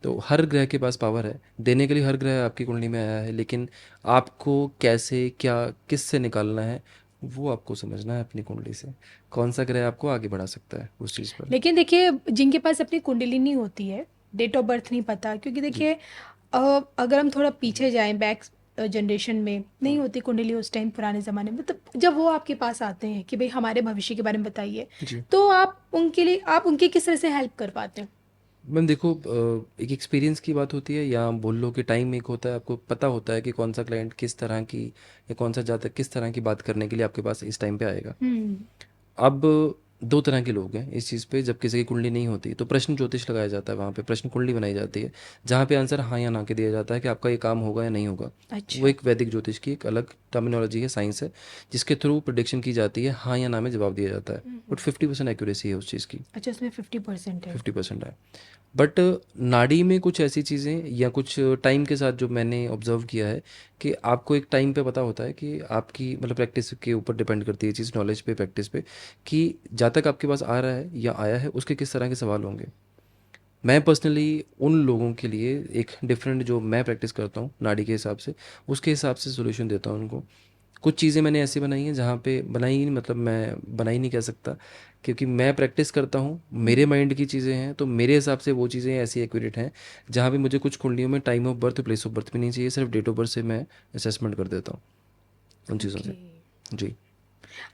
तो हर ग्रह के पास पावर है, देने के लिए हर ग्रह आपकी कुंडली में आया है, लेकिन आपको कैसे, क्या, किस से निकालना है, वो आपको समझना है अपनी कुंडली से। कौन सा ग्रह आपको आगे बढ़ा सकता है उस चीज़ पर। लेकिन देखिए, जिनके पास अपनी कुंडली नहीं होती है, डेट ऑफ बर्थ नहीं पता, क्योंकि देखिए अगर हम थोड़ा पीछे जाएं, बैक जनरेशन में नहीं होती कुंडली उस टाइम, पुराने ज़माने में, तो जब वो आपके पास आते हैं कि भाई हमारे भविष्य के बारे में बताइए, जी तो आप उनकी किस तरह से हेल्प कर पाते हैं? मैम देखो, एक एक्सपीरियंस की बात होती है, या बोल लो कि टाइम एक होता है, आपको पता होता है कि कौन सा क्लाइंट किस तरह की, या कौन सा जातक किस तरह की बात करने के लिए आपके पास इस टाइम पे आएगा। अब 2 तरह के लोग हैं इस चीज़ पे। जब किसी की कुंडली नहीं होती तो प्रश्न ज्योतिष लगाया जाता है, वहाँ पे प्रश्न कुंडली बनाई जाती है, जहाँ पे आंसर हाँ या ना के दिया जाता है कि आपका ये काम होगा या नहीं होगा। अच्छा। वो एक वैदिक ज्योतिष की एक अलग टर्मिनोलॉजी है, साइंस है, जिसके थ्रू प्रिडिक्शन की जाती है, हाँ या ना में जवाब दिया जाता है। बट 50% एक्यूरेसी है उस चीज़ की, अच्छा, उसमें 50% है। 50% है। बट नाड़ी में कुछ ऐसी चीज़ें या कुछ टाइम के साथ जो मैंने ऑब्जर्व किया है कि आपको एक टाइम पे पता होता है कि आपकी मतलब प्रैक्टिस के ऊपर डिपेंड करती है चीज़, नॉलेज पे, प्रैक्टिस पे, कि जहाँ तक आपके पास आ रहा है या आया है उसके किस तरह के सवाल होंगे। मैं पर्सनली उन लोगों के लिए एक डिफरेंट, जो मैं प्रैक्टिस करता हूँ नाड़ी के हिसाब से, उसके हिसाब से सोल्यूशन देता हूँ उनको। कुछ चीज़ें मैंने ऐसी बनाई हैं जहाँ पे बनाई ही नहीं, मतलब मैं बनाई नहीं कह सकता, क्योंकि मैं प्रैक्टिस करता हूँ, मेरे माइंड की चीज़ें हैं, तो मेरे हिसाब से वो चीज़ें ऐसी एक्यूरेट हैं जहाँ पे मुझे कुछ कुंडलियों में time of birth, place of birth भी नहीं चाहिए, सिर्फ डेट ऑफ बर्थ से मैं असेसमेंट कर देता हूँ। उन चीज़ों से। ओके। जी।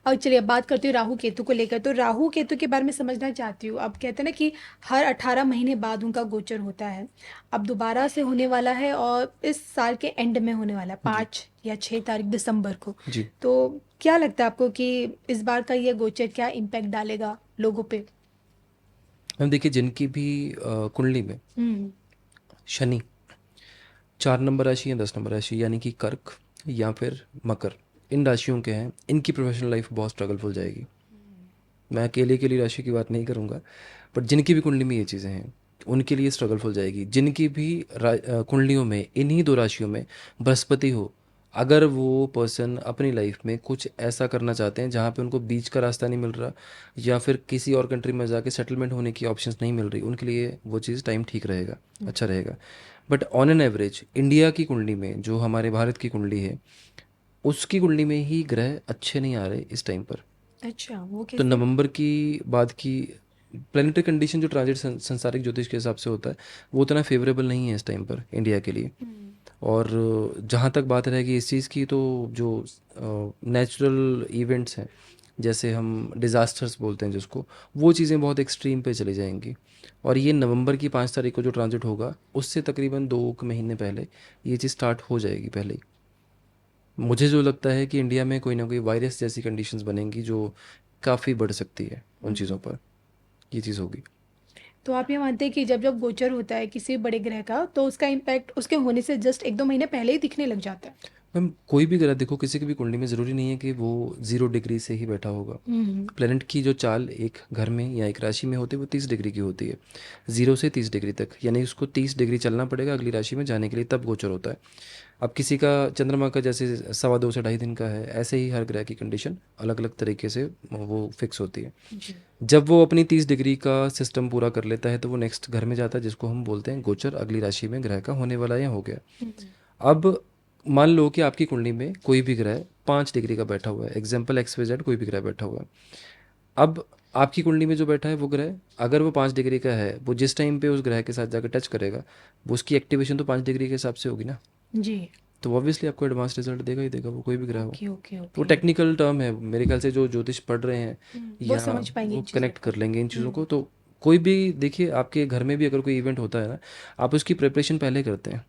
और चलिए अब बात करती हूँ राहु केतु को लेकर। तो राहु केतु के बारे में समझना चाहती हूँ। अब कहते हैं ना कि हर 18 महीने बाद उनका गोचर होता है। अब दोबारा से होने वाला है और इस साल के एंड में होने वाला है, जी। 5 या 6 तारीख दिसंबर को। जी। तो क्या लगता है आपको कि इस बार का ये गोचर क्या इम्पैक्ट डालेगा लोगों पे? मैम देखिए, जिनकी भी कुंडली में हम्म। शनि 4 नंबर राशि या 10 नंबर राशि यानी कि कर्क या फिर मकर, इन राशियों के हैं, इनकी प्रोफेशनल लाइफ बहुत स्ट्रगलफुल जाएगी। मैं अकेले के लिए राशि की बात नहीं करूँगा, बट जिनकी भी कुंडली में ये चीज़ें हैं उनके लिए स्ट्रगलफुल जाएगी। जिनकी भी कुंडलियों में इन्हीं दो राशियों में बृहस्पति हो, अगर वो पर्सन अपनी लाइफ में कुछ ऐसा करना चाहते हैं जहाँ पे उनको बीच का रास्ता नहीं मिल रहा या फिर किसी और कंट्री में जाके सेटलमेंट होने की ऑप्शंस नहीं मिल रही, उनके लिए वो चीज़ टाइम ठीक रहेगा, अच्छा रहेगा। But on an average India की कुंडली में, जो हमारे भारत की कुंडली है, उसकी कुंडली में ही ग्रह अच्छे नहीं आ रहे इस टाइम पर। अच्छा, वो तो कैसे? नवंबर की बाद की प्लानिटरी कंडीशन जो ट्रांजिट संसारिक ज्योतिष के हिसाब से होता है वो उतना फेवरेबल नहीं है इस टाइम पर इंडिया के लिए। और जहाँ तक बात रहेगी इस चीज़ की, तो जो नेचुरल इवेंट्स हैं, जैसे हम डिज़ास्टर्स बोलते हैं जिसको, वो चीज़ें बहुत एक्सट्रीम पे चली जाएंगी। और ये नवंबर की 5 तारीख को जो ट्रांजिट होगा उससे तकरीबन 2 महीने पहले ये चीज़ स्टार्ट हो जाएगी पहले ही। मुझे जो लगता है कि इंडिया में कोई ना कोई वायरस जैसी कंडीशंस बनेंगी जो काफ़ी बढ़ सकती है उन चीज़ों पर, ये चीज़ होगी। तो आप ये मानते हैं कि जब जब गोचर होता है किसी बड़े ग्रह का, तो उसका इम्पैक्ट उसके होने से जस्ट 1-2 महीने पहले ही दिखने लग जाता है? मैम कोई भी ग्रह देखो, किसी की भी कुंडली में ज़रूरी नहीं है कि वो 0 डिग्री से ही बैठा होगा। हम्म। प्लेनेट की जो चाल एक घर में या एक राशि में होती है वो 30 डिग्री की होती है, 0 से 30 डिग्री तक, यानी उसको 30 डिग्री चलना पड़ेगा अगली राशि में जाने के लिए, तब गोचर होता है। अब किसी का चंद्रमा का जैसे 2.25 से 2.5 दिन का है, ऐसे ही हर ग्रह की कंडीशन अलग अलग तरीके से वो फिक्स होती है। जी। जब वो अपनी 30 डिग्री का सिस्टम पूरा कर लेता है तो वो नेक्स्ट घर में जाता है, जिसको हम बोलते हैं गोचर, अगली राशि में ग्रह का होने वाला या हो गया। अब मान लो कि आपकी कुंडली में कोई भी ग्रह 5 डिग्री का बैठा हुआ है, एग्जाम्पल XYZ कोई भी ग्रह बैठा हुआ है। अब आपकी कुंडली में जो बैठा है वो ग्रह, अगर वो 5 डिग्री का है, वो जिस टाइम पे उस ग्रह के साथ जाकर टच करेगा, वो उसकी एक्टिवेशन तो 5 डिग्री के हिसाब से होगी ना। जी। तो ऑब्वियसली आपको एडवांस रिजल्ट देगा ही देगा, वो कोई भी ग्रह हो। ओके, ओके, वो ओके। टेक्निकल टर्म है, मेरे ख्याल से जो ज्योतिष पढ़ रहे हैं वो या समझ पाएंगे वो इन चीज़ों कनेक्ट को। कर लेंगे इन चीज़ों को। तो कोई भी देखिए, आपके घर में भी अगर कोई इवेंट होता है ना, आप उसकी प्रिपरेशन पहले करते हैं।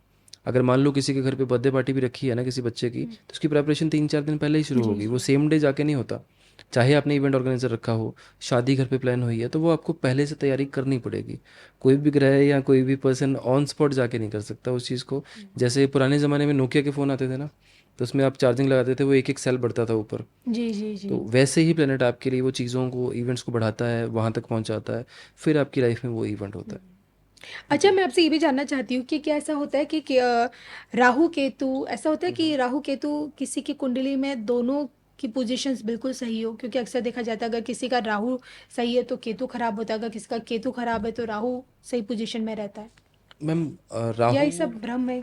अगर मान लो किसी के घर पे बर्थडे पार्टी भी रखी है ना किसी बच्चे की, तो उसकी प्रिपरेशन 3-4 दिन पहले ही शुरू जी, होगी, वो जी। सेम डे जाके नहीं होता। चाहे आपने इवेंट ऑर्गेनाइजर रखा हो, शादी घर पे प्लान हुई है, तो वो आपको पहले से तैयारी करनी पड़ेगी। कोई भी ग्रह या कोई भी पर्सन ऑन स्पॉट जाके नहीं कर सकता उस चीज़ को। जैसे पुराने ज़माने में नोकिया के फ़ोन आते थे ना, तो उसमें आप चार्जिंग लगाते थे, वो एक एक सेल बढ़ता था ऊपर। जी, जी, जी। तो वैसे ही प्लेनेट आपके लिए वो चीज़ों को, इवेंट्स को बढ़ाता है, वहाँ तक पहुँचाता है, फिर आपकी लाइफ में वो इवेंट होता है। अच्छा, मैं आपसे ये भी जानना चाहती हूँ कि क्या ऐसा होता है कि राहु केतु, ऐसा होता है कि राहु केतु किसी की कुंडली में दोनों की पोजीशंस बिल्कुल सही हो? क्योंकि अक्सर देखा जाता है अगर किसी का राहु सही है तो केतु खराब होता है, अगर किसी का केतु खराब है तो राहु सही पोजीशन में रहता है, मैम या राहु, ये सब भ्रम है?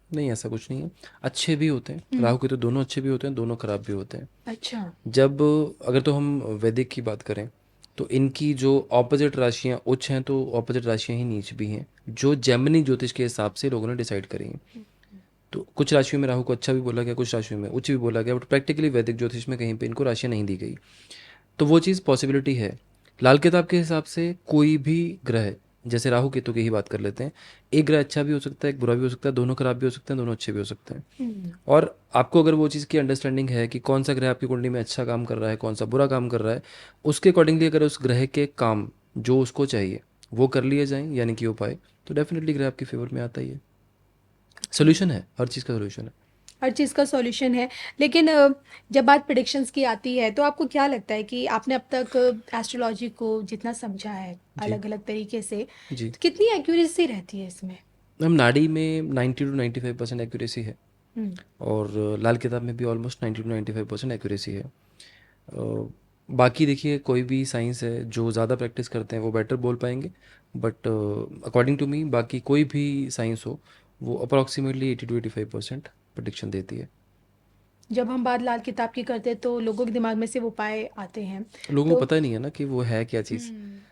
नहीं ऐसा कुछ नहीं है, अच्छे भी होते हैं राहु के, तो दोनों अच्छे भी होते हैं, दोनों खराब भी होते हैं। अच्छा। जब अगर तो हम वैदिक की बात करें, तो इनकी जो ऑपोजिट राशियाँ उच्च हैं, तो ऑपोजिट राशियाँ ही नीच भी हैं, जो जेमिनी ज्योतिष के हिसाब से लोगों ने डिसाइड करी हैं। तो कुछ राशियों में राहु को अच्छा भी बोला गया, कुछ राशियों में उच्च भी बोला गया, बट प्रैक्टिकली वैदिक ज्योतिष में कहीं पे इनको राशियाँ नहीं दी गई। तो वो चीज़ पॉसिबिलिटी है। लाल किताब के हिसाब से कोई भी ग्रह, जैसे राहु केतु की ही बात कर लेते हैं, एक ग्रह अच्छा भी हो सकता है, एक बुरा भी हो सकता है, दोनों खराब भी हो सकते हैं, दोनों अच्छे भी हो सकते हैं। और आपको अगर वो चीज़ की अंडरस्टैंडिंग है कि कौन सा ग्रह आपकी कुंडली में अच्छा काम कर रहा है, कौन सा बुरा काम कर रहा है, उसके अकॉर्डिंगली अगर उस ग्रह के काम जो उसको चाहिए वो कर लिए जाएं, यानी कि उपाय, तो डेफिनेटली ग्रह आपकी फेवर में आता ही है। सोल्यूशन है, हर चीज़ का सोल्यूशन है। हर चीज़ का सॉल्यूशन है। लेकिन जब बात प्रेडिक्शंस की आती है तो आपको क्या लगता है कि आपने अब तक एस्ट्रोलॉजी को जितना समझा है जी। अलग अलग तरीके से, जी। तो कितनी एक्यूरेसी रहती है इसमें? हम नाड़ी में 90 to 95% एक्यूरेसी है, हम्म। और लाल किताब में भी ऑलमोस्ट 90 to 95% एक्यूरेसी है। बाकी देखिए, कोई भी साइंस है, जो ज़्यादा प्रैक्टिस करते हैं वो बेटर बोल पाएंगे, बट अकॉर्डिंग टू मी बाकी कोई भी साइंस हो, वो अप्रॉक्सीमेटली 80 to 85% प्रडिक्शन देती है। जब हम बात लाल किताब की करते हैं तो लोगों के दिमाग में से वो उपाय आते हैं। लोगों को तो पता ही नहीं है ना कि वो है क्या चीज़।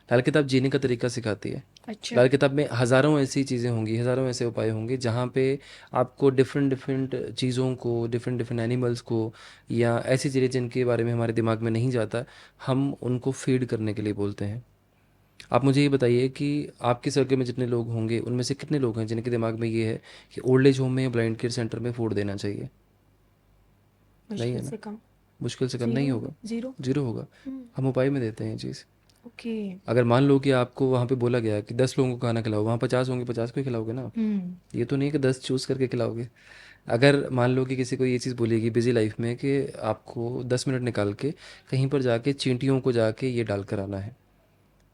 लाल किताब जीने का तरीका सिखाती है, अच्छा। लाल किताब में हज़ारों ऐसी चीज़ें होंगी, हज़ारों ऐसे उपाय होंगे जहाँ पे आपको डिफरेंट डिफरेंट चीज़ों को, डिफरेंट डिफरेंट एनिमल्स को, या ऐसी चीज़ें जिनके बारे में हमारे दिमाग में नहीं जाता, हम उनको फीड करने के लिए बोलते हैं। आप मुझे ये बताइए कि आपके सर्कल में जितने लोग होंगे उनमें से कितने लोग हैं जिनके दिमाग में ये है कि ओल्ड एज होम में या ब्लाइंड केयर सेंटर में फूड देना चाहिए? नहीं मुश्किल है ना? से कम। मुश्किल से कम नहीं ज़ीरो। होगा, ज़ीरो। ज़ीरो होगा। हम उपाय में देते हैं ये चीज़। ओके। अगर मान लो कि आपको वहाँ पे बोला गया कि 10 लोगों को खाना खिलाओ, वहाँ 50 होंगे, 50 को ही खिलाओगे ना। हुँ। ये तो नहीं है कि 10 चूज़ करके खिलाओगे। अगर मान लो कि किसी को ये चीज़ बोलेगी बिज़ी लाइफ में कि आपको 10 मिनट निकाल के कहीं पर जाके चींटियों को जाके ये डाल कर आना है,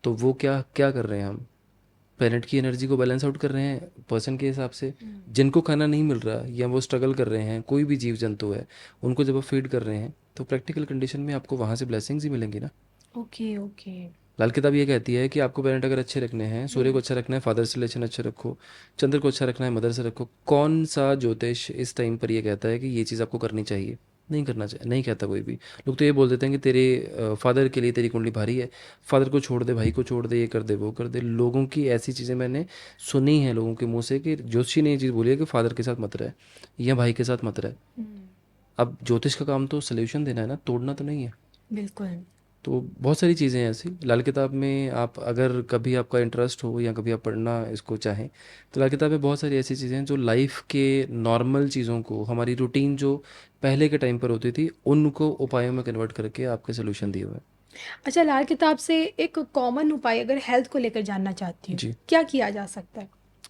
तो वो क्या क्या कर रहे हैं हम? प्लेनेट की एनर्जी को बैलेंस आउट कर रहे हैं पर्सन के हिसाब से। जिनको खाना नहीं मिल रहा या वो स्ट्रगल कर रहे हैं, कोई भी जीव जंतु है, उनको जब आप फीड कर रहे हैं तो प्रैक्टिकल कंडीशन में आपको वहाँ से ब्लेसिंग्स ही मिलेंगी ना। Okay, okay. लाल किताब ये कहती है कि आपको पेरेंट अगर अच्छे रखने हैं, सूर्य को हुँ। अच्छा रखना है, फादर से रिलेशन अच्छे रखो, चंद्र को अच्छा रखना है, मदर से रखो। कौन सा ज्योतिष इस टाइम पर ये कहता है कि ये चीज़ आपको करनी चाहिए? नहीं करना चाहिए, नहीं कहता कोई भी। लोग तो ये बोल देते हैं कि तेरे फादर के लिए तेरी कुंडली भारी है, फादर को छोड़ दे, भाई को छोड़ दे, ये कर दे, वो कर दे। लोगों की ऐसी चीज़ें मैंने सुनी हैं लोगों के मुंह से कि ज्योतिषी ने ये चीज़ बोली है कि फादर के साथ मत रहे या भाई के साथ मत रहे। हुँ। अब ज्योतिष का काम तो सोल्यूशन देना है ना, तोड़ना तो नहीं है। बिल्कुल। तो बहुत सारी चीज़ें हैं ऐसी लाल किताब में। आप अगर कभी आपका इंटरेस्ट हो या कभी आप पढ़ना इसको चाहें, तो लाल किताब में बहुत सारी ऐसी चीज़ें हैं जो लाइफ के नॉर्मल चीज़ों को, हमारी रूटीन जो पहले के टाइम पर होती थी, उनको उपायों में कन्वर्ट करके आपके सोल्यूशन दिए हुए हैं। अच्छा, लाल किताब से एक कॉमन उपाय अगर हेल्थ को लेकर जानना चाहती हूँ, जी क्या किया जा सकता है?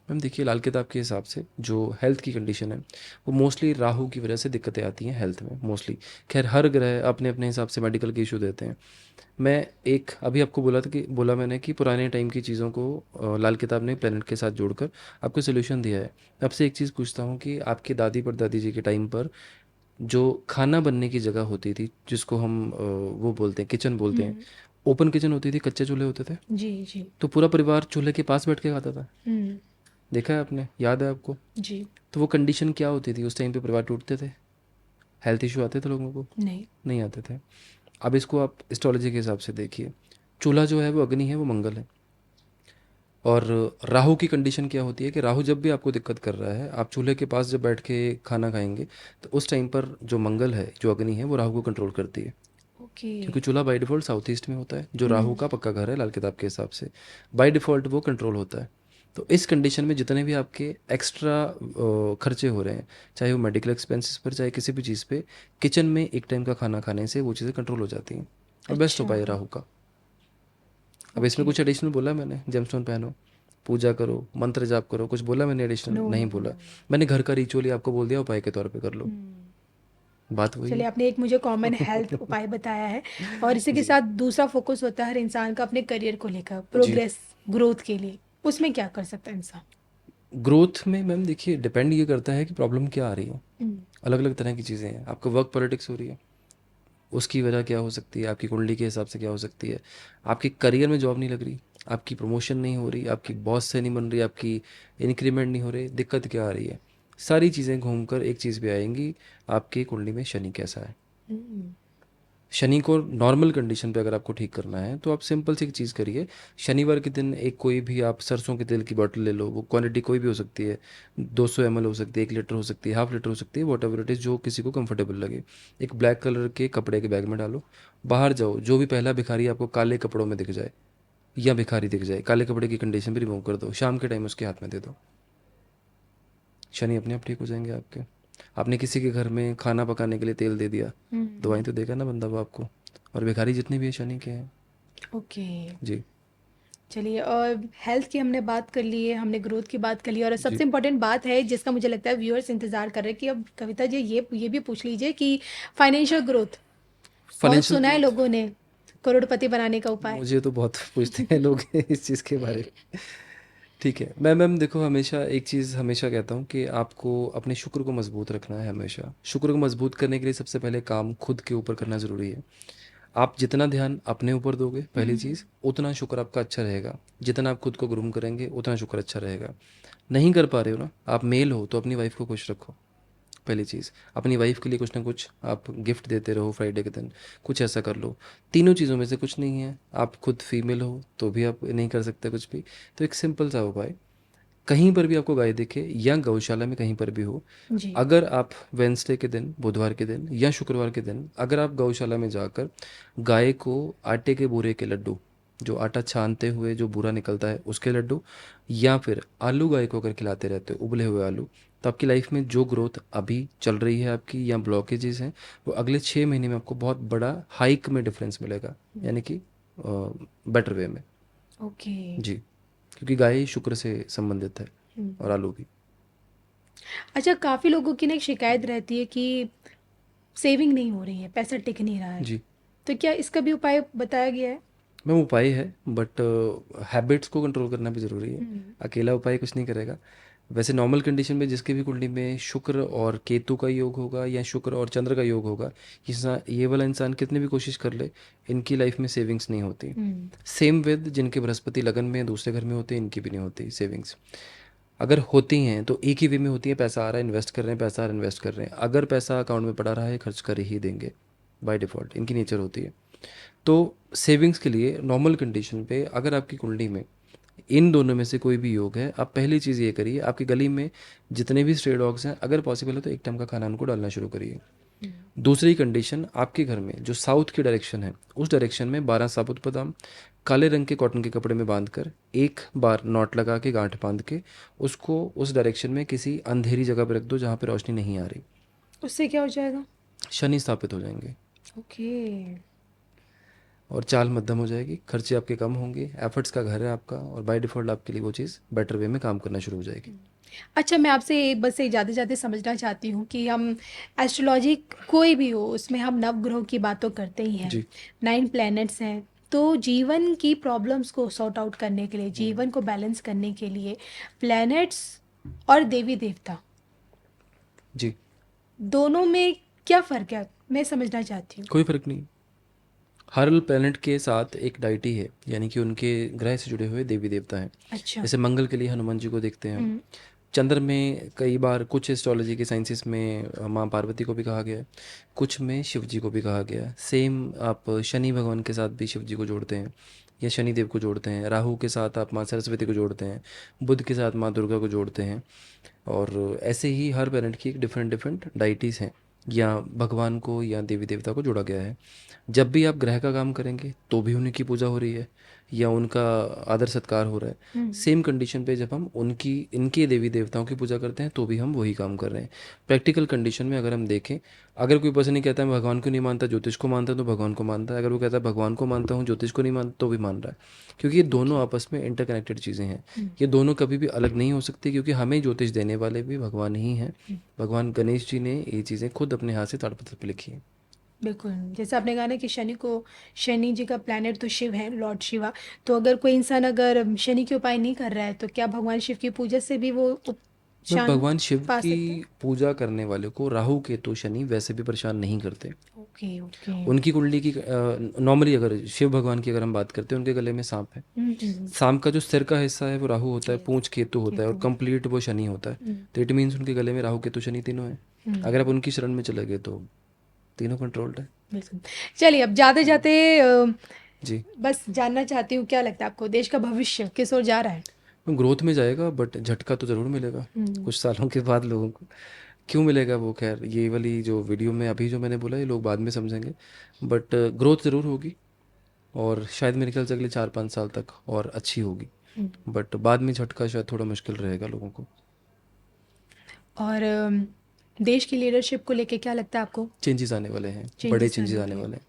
मैम, देखिए लाल किताब के हिसाब से जो हेल्थ की कंडीशन है, वो मोस्टली राहु की वजह से दिक्कतें आती हैं हेल्थ में मोस्टली। खैर हर ग्रह अपने अपने हिसाब से मेडिकल के इशू देते हैं। मैं एक अभी आपको बोला मैंने कि पुराने टाइम की चीज़ों को लाल किताब ने प्लेनेट के साथ जोड़कर आपको सोल्यूशन दिया है। मैं आपसे एक चीज़ पूछता हूँ कि आपकी दादी परदादी जी के टाइम पर जो खाना बनने की जगह होती थी, जिसको हम वो बोलते हैं किचन बोलते हैं, हुँ। ओपन किचन होती थी, कच्चे चूल्हे होते थे, जी, जी। तो पूरा परिवार चूल्हे के पास बैठ के खाता था। हुँ। देखा है आपने? याद है आपको? जी। तो वो कंडीशन क्या होती थी? उस टाइम पे परिवार टूटते थे, हेल्थ इशू आते थे लोगों को? नहीं। नहीं आते थे। अब इसको आप एस्ट्रोलॉजी के हिसाब से देखिए। चूल्हा जो है वो अग्नि है, वो मंगल है। और राहु की कंडीशन क्या होती है कि राहु जब भी आपको दिक्कत कर रहा है, आप चूल्हे के पास जब बैठ के खाना खाएंगे, तो उस टाइम पर जो मंगल है, जो अग्नि है, वो राहु को कंट्रोल करती है। ओके। क्योंकि चूल्हा बाय डिफ़ॉल्ट साउथ ईस्ट में होता है, जो राहु हुँ। का पक्का घर है लाल किताब के हिसाब से। बाय डिफ़ॉल्ट वो कंट्रोल होता है। तो इस कंडीशन में जितने भी आपके एक्स्ट्रा खर्चे हो रहे हैं, चाहे वो मेडिकल एक्सपेंसेस पर, चाहे किसी भी चीज़ पे, किचन में एक टाइम का खाना खाने से वो चीज़ें कंट्रोल हो जाती हैं। और बेस्ट अच्छा। उपाय है राहु का। अब इसमें ओके। कुछ एडिशनल बोला मैंने? जेमस्टोन पहनो, पूजा करो, मंत्र जाप करो, कुछ बोला मैंने एडिशनल? नो, नहीं नो, बोला। नो। मैंने घर का रिचुअल ही आपको बोल दिया, उपाय के तौर पे कर लो। हुँ। बात वही चलिए, है। आपने एक मुझे कॉमन हेल्थ उपाय बताया है और इसी के जी साथ दूसरा फ़ोकस होता है हर इंसान का अपने करियर को लेकर, जी। प्रोग्रेस, ग्रोथ के लिए। उसमें क्या कर सकता है इंसान? ग्रोथ में मैम देखिए, डिपेंड ये करता है कि प्रॉब्लम क्या आ रही है। हुँ। अलग अलग तरह की चीज़ें हैं। आपका वर्क पॉलिटिक्स हो रही है, उसकी वजह क्या हो सकती है? आपकी कुंडली के हिसाब से क्या हो सकती है? आपके करियर में जॉब नहीं लग रही, आपकी प्रमोशन नहीं हो रही, आपकी बॉस से नहीं बन रही, आपकी इंक्रीमेंट नहीं हो रही, दिक्कत क्या आ रही है? सारी चीज़ें घूमकर एक चीज़ पे आएंगी, आपकी कुंडली में शनि कैसा है। हुँ। शनि को नॉर्मल कंडीशन पे अगर आपको ठीक करना है, तो आप सिंपल सी एक चीज़ करिए। शनिवार के दिन एक कोई भी आप सरसों के तेल की बॉटल ले लो, वो क्वांटिटी कोई भी हो सकती है, 200 ml हो सकती है, 1 लीटर हो सकती है, हाफ लीटर हो सकती है, वॉट एवर इट इज़, जो किसी को कंफर्टेबल लगे। एक ब्लैक कलर के कपड़े के बैग में डालो, बाहर जाओ, जो भी पहला भिखारी आपको काले कपड़ों में दिख जाए या भिखारी दिख जाए, काले कपड़े की कंडीशन भी रिमूव कर दो, शाम के टाइम उसके हाथ में दे दो। शनि अपने आप ठीक हो जाएंगे आपके। आपने किसी के घर में खाना पकाने के लिए तेल दे दिया, दवाई हुँ। तो देगा ना बंदा वो आपको। और भिखारी जितने भी है शनि के हैं। ओके। जी चलिए, और हेल्थ की हमने बात कर ली है, हमने ग्रोथ की बात कर ली और जी। सबसे इम्पोर्टेंट बात है जिसका मुझे लगता है व्यूअर्स इंतज़ार कर रहे हैं कि अब कविता जी ये भी पूछ लीजिए कि फाइनेंशियल ग्रोथ, बहुत फाइनेंशियल सुना है ग्रोथ, लोगों ने, करोड़पति बनाने का उपाय। मुझे तो बहुत पूछते हैं लोग इस चीज़ के बारे में। ठीक है, मैं मैम देखो, हमेशा एक चीज़ हमेशा कहता हूँ कि आपको अपने शुक्र को मजबूत रखना है। हमेशा शुक्र को मजबूत करने के लिए सबसे पहले काम खुद के ऊपर करना ज़रूरी है। आप जितना ध्यान अपने ऊपर दोगे, पहली हुँ। चीज़, उतना शुक्र आपका अच्छा रहेगा। जितना आप खुद को ग्रूम करेंगे, उतना शुक्र अच्छा रहेगा। नहीं कर पा रहे हो ना, आप मेल हो तो अपनी वाइफ को खुश रखो, पहली चीज़। अपनी वाइफ के लिए कुछ ना कुछ आप गिफ्ट देते रहो, फ्राइडे के दिन कुछ ऐसा कर लो। तीनों चीज़ों में से कुछ नहीं है, आप खुद फीमेल हो तो भी आप नहीं कर सकते कुछ भी। तो एक सिंपल सा उपाय, कहीं पर भी आपको गाय दिखे या गौशाला में कहीं पर भी हो, जी। अगर आप वेंसडे के दिन, बुधवार के दिन या शुक्रवार के दिन अगर आप गौशाला में जाकर गाय को आटे के बूरे के लड्डू, जो आटा छानते हुए जो बूरा निकलता है उसके लड्डू, या फिर आलू गाय को अगर खिलाते रहते हो, उबले हुए आलू, तो आपकी लाइफ में जो ग्रोथ अभी चल रही है आपकी या ब्लॉकेजेस हैं, वो अगले 6 महीने में आपको बहुत बड़ा हाइक में डिफरेंस मिलेगा, यानी कि बेटर वे में। ओके। जी, क्योंकि गाय शुक्र से संबंधित है और आलू भी। अच्छा, काफ़ी लोगों की ना एक शिकायत रहती है कि सेविंग नहीं हो रही है, पैसा टिक नहीं रहा है। जी, तो क्या इसका भी उपाय बताया गया है? मैम उपाय है, बट हैबिट्स को कंट्रोल करना भी ज़रूरी है। हम्म। अकेला उपाय कुछ नहीं करेगा। वैसे नॉर्मल कंडीशन में जिसकी भी कुंडली में शुक्र और केतु का योग होगा या शुक्र और चंद्र का योग होगा, ये वाला इंसान कितनी भी कोशिश कर ले, इनकी लाइफ में सेविंग्स नहीं होती। सेम विद जिनके बृहस्पति लगन में दूसरे घर में होते हैं, इनकी भी नहीं होती सेविंग्स। अगर होती हैं तो एक ही वे में होती है, पैसा आ रहा है इन्वेस्ट कर रहे हैं, पैसा आ रहा है इन्वेस्ट कर रहे हैं। अगर पैसा अकाउंट में पड़ा रहा है खर्च कर ही देंगे, बाय डिफ़ॉल्ट इनकी नेचर होती है। तो सेविंग्स के लिए नॉर्मल कंडीशन पे अगर आपकी कुंडली में इन दोनों में से कोई भी योग है, आप पहली चीज़ ये करिए, आपकी गली में जितने भी स्ट्रे डॉग्स हैं, अगर पॉसिबल है तो एक टाइम का खाना उनको डालना शुरू करिए। दूसरी कंडीशन, आपके घर में जो साउथ की डायरेक्शन है, उस डायरेक्शन में 12 साबुत बादाम काले रंग के कॉटन के कपड़े में बांधकर एक बार नॉट लगा के गांठ बांध के उसको उस डायरेक्शन में किसी अंधेरी जगह पर रख दो जहाँ पर रोशनी नहीं आ रही। उससे क्या हो जाएगा? शनि स्थापित हो जाएंगे ओके। और चाल मध्यम हो जाएगी, खर्चे आपके कम होंगे, एफर्ट्स का घर है आपका, और बाय डिफ़ॉल्ट आपके लिए वो चीज़ बेटर वे में काम करना शुरू हो जाएगी। अच्छा, मैं आपसे बस ये जाते जाते समझना चाहती हूँ कि हम एस्ट्रोलॉजी कोई भी हो उसमें हम नवग्रहों की बात तो करते ही हैं, जी। 9 प्लैनेट्स हैं। तो जीवन की प्रॉब्लम्स को सॉर्ट आउट करने के लिए, जीवन को बैलेंस करने के लिए प्लैनेट्स और देवी देवता जी, दोनों में क्या फ़र्क है, मैं समझना चाहती हूँ। कोई फ़र्क नहीं। हर प्लेनेट के साथ एक डाइटी है, यानी कि उनके ग्रह से जुड़े हुए देवी देवता हैं। अच्छा। जैसे मंगल के लिए हनुमान जी को देखते हैं हम। हम्म। चंद्र में कई बार कुछ एस्ट्रोलॉजी के साइंसेस में माँ पार्वती को भी कहा गया है, कुछ में शिव जी को भी कहा गया है। सेम आप शनि भगवान के साथ भी शिव जी को जोड़ते हैं या शनि देव को जोड़ते हैं। राहु के साथ आप माँ सरस्वती को जोड़ते हैं, बुध के साथ माँ दुर्गा को जोड़ते हैं। और ऐसे ही हर प्लैनेट की एक डिफरेंट डिफरेंट डाइटीज़ हैं या भगवान को या देवी देवता को जोड़ा गया है। जब भी आप ग्रह का काम करेंगे तो भी उन्हीं की पूजा हो रही है या उनका आदर सत्कार हो रहा है। सेम कंडीशन पे जब हम उनकी इनके देवी देवताओं की पूजा करते हैं तो भी हम वही काम कर रहे हैं। प्रैक्टिकल कंडीशन में अगर हम देखें, अगर कोई पर्सन नहीं कहता है मैं भगवान को नहीं मानता, ज्योतिष को मानता है, तो भगवान को मानता है। अगर वो कहता है भगवान को मानता हूँ, ज्योतिष को नहीं मानता, तो भी मान रहा है, क्योंकि ये दोनों आपस में इंटरकनेक्टेड चीज़ें हैं। ये दोनों कभी भी अलग नहीं हो सकती, क्योंकि हमें ज्योतिष देने वाले भी भगवान ही हैं। भगवान गणेश जी ने ये चीज़ें खुद अपने हाथ से ताड़पत्र पर लिखी हैं। बिल्कुल, जैसे आपने कहा ना कि शनि जी का प्लैनेट तो शिव है, लॉर्ड शिवा। तो अगर कोई इंसान अगर शनि के उपाय नहीं कर रहा है तो क्या भगवान शिव की पूजा से भी वो मैं शांत भगवान शिव पा की सकते हैं? पूजा करने वाले को राहु केतु शनि वैसे भी परेशान नहीं करते। Okay, okay. उनकी कुंडली की नॉर्मली अगर शिव भगवान की अगर हम बात करते हैं, उनके गले में सांप है। सांप का जो सिर का हिस्सा है वो राहु होता है, Yes, पूंछ केतु होता है और केतु। कंप्लीट वो शनि होता है। तो इट मीन्स उनके गले में राहु केतु शनि तीनों है। अगर आप उनकी शरण में चले गए तो तीनों कंट्रोल्ड है। बिल्कुल। चलिए, अब जाते जाते जी, बस जानना चाहती हूँ, क्या लगता है आपको देश का भविष्य किस ओर जा रहा है? ग्रोथ में जाएगा, बट झटका तो ज़रूर मिलेगा कुछ सालों के बाद लोगों को। क्यों मिलेगा वो, खैर ये वाली जो वीडियो में अभी जो मैंने बोला ये लोग बाद में समझेंगे, बट ग्रोथ ज़रूर होगी और शायद मेरे ख्याल से अगले 4-5 साल तक और अच्छी होगी। बट बाद में झटका शायद थोड़ा मुश्किल रहेगा लोगों को। और देश की लीडरशिप को लेके क्या लगता है आपको? चेंजेस आने वाले हैं, बड़े चेंजेस चेंजेस आने आने वाले वाले हैं।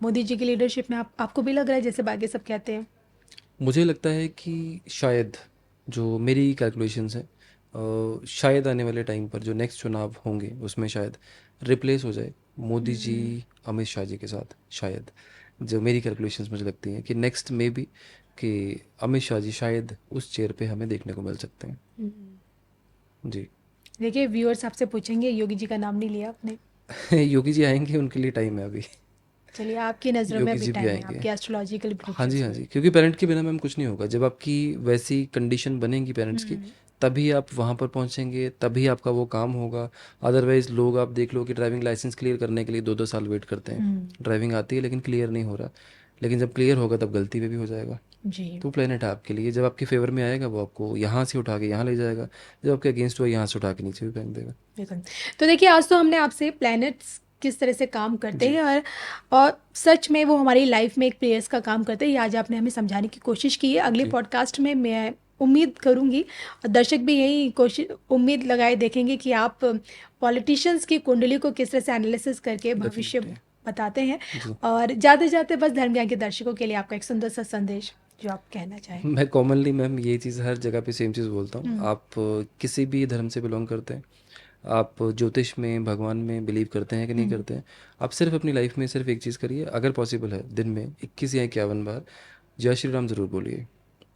मोदी जी की लीडरशिप में आपको भी लग रहा है जैसे बाकी सब कहते हैं? मुझे लगता है कि शायद, जो मेरी कैलकुलेशंस हैं, शायद आने वाले टाइम पर जो नेक्स्ट चुनाव होंगे उसमें शायद रिप्लेस हो जाए मोदी जी अमित शाह जी के साथ। शायद, जो मेरी कैलकुलेशंस मुझे लगती हैं कि नेक्स्ट में भी कि अमित शाह जी शायद उस चेयर पे हमें देखने को मिल सकते हैं। जी। देखिए, व्यूअर्स आपसे पूछेंगे, योगी जी का नाम नहीं लिया आपने। योगी जी आएंगे, उनके लिए टाइम है अभी। चलिए, आपकी नज़रों में योगी अभी जी भी टाइम है, आएंगे। आपके एस्ट्रोलॉजिकल हाँ जी, हाँ प्रेडिक्शंस जी, क्योंकि पेरेंट के बिना मैम कुछ नहीं होगा। जब आपकी वैसी कंडीशन बनेगी पेरेंट्स की, तभी आप वहाँ पर पहुँचेंगे, तभी आपका वो काम होगा। अदरवाइज़ लोग आप देख लो कि ड्राइविंग लाइसेंस क्लियर करने के लिए 2-2 साल वेट करते हैं। ड्राइविंग आती है लेकिन क्लियर नहीं हो रहा, लेकिन जब क्लियर होगा तब गलती पे भी हो जाएगा। जी तो प्लेनेट है आपके लिए, जब आपके फेवर में आएगा वो आपको यहाँ से उठा के यहाँ ले जाएगा, जब आपके अगेंस्ट हुआ यहाँ से उठा के नीचे भी फेंक देगा। बिल्कुल। तो देखिए, आज तो हमने आपसे प्लैनेट्स किस तरह से काम करते हैं और सच में वो हमारी लाइफ में एक प्लेयर्स का काम करते हैं, ये आज आपने हमें समझाने की कोशिश की है। अगले जी। पॉडकास्ट में मैं उम्मीद करूंगी और दर्शक भी यही कोशिश उम्मीद लगाए देखेंगे कि आप पॉलिटिशियंस की कुंडली को किस तरह से एनालिसिस करके भविष्य Definitely। बताते हैं। जी। और जाते जाते बस धर्म ज्ञान के दर्शकों के लिए आपका एक सुंदर सा संदेश जो आप कहना चाहें। मैं कॉमनली मैम ये चीज़ हर जगह पे सेम चीज़ बोलता हूँ। आप किसी भी धर्म से बिलोंग करते हैं, आप ज्योतिष में, भगवान में बिलीव करते हैं कि नहीं करते हैं, आप सिर्फ अपनी लाइफ में सिर्फ एक चीज़ करिए, अगर पॉसिबल है दिन में 21 या 51 बार जय श्री राम ज़रूर बोलिए।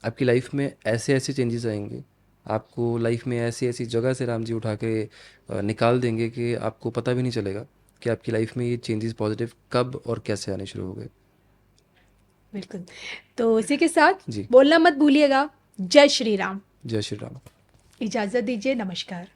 आपकी लाइफ में ऐसे ऐसे चेंजेस आएंगे, आपको लाइफ में ऐसी ऐसी जगह से राम जी उठा के निकाल देंगे कि आपको पता भी नहीं चलेगा कि आपकी लाइफ में ये चेंजेस पॉजिटिव कब और कैसे आने शुरू हो गए। बिल्कुल। तो इसी के साथ जी। बोलना मत भूलिएगा, जय श्री राम। जय श्री राम। इजाज़त दीजिए, नमस्कार।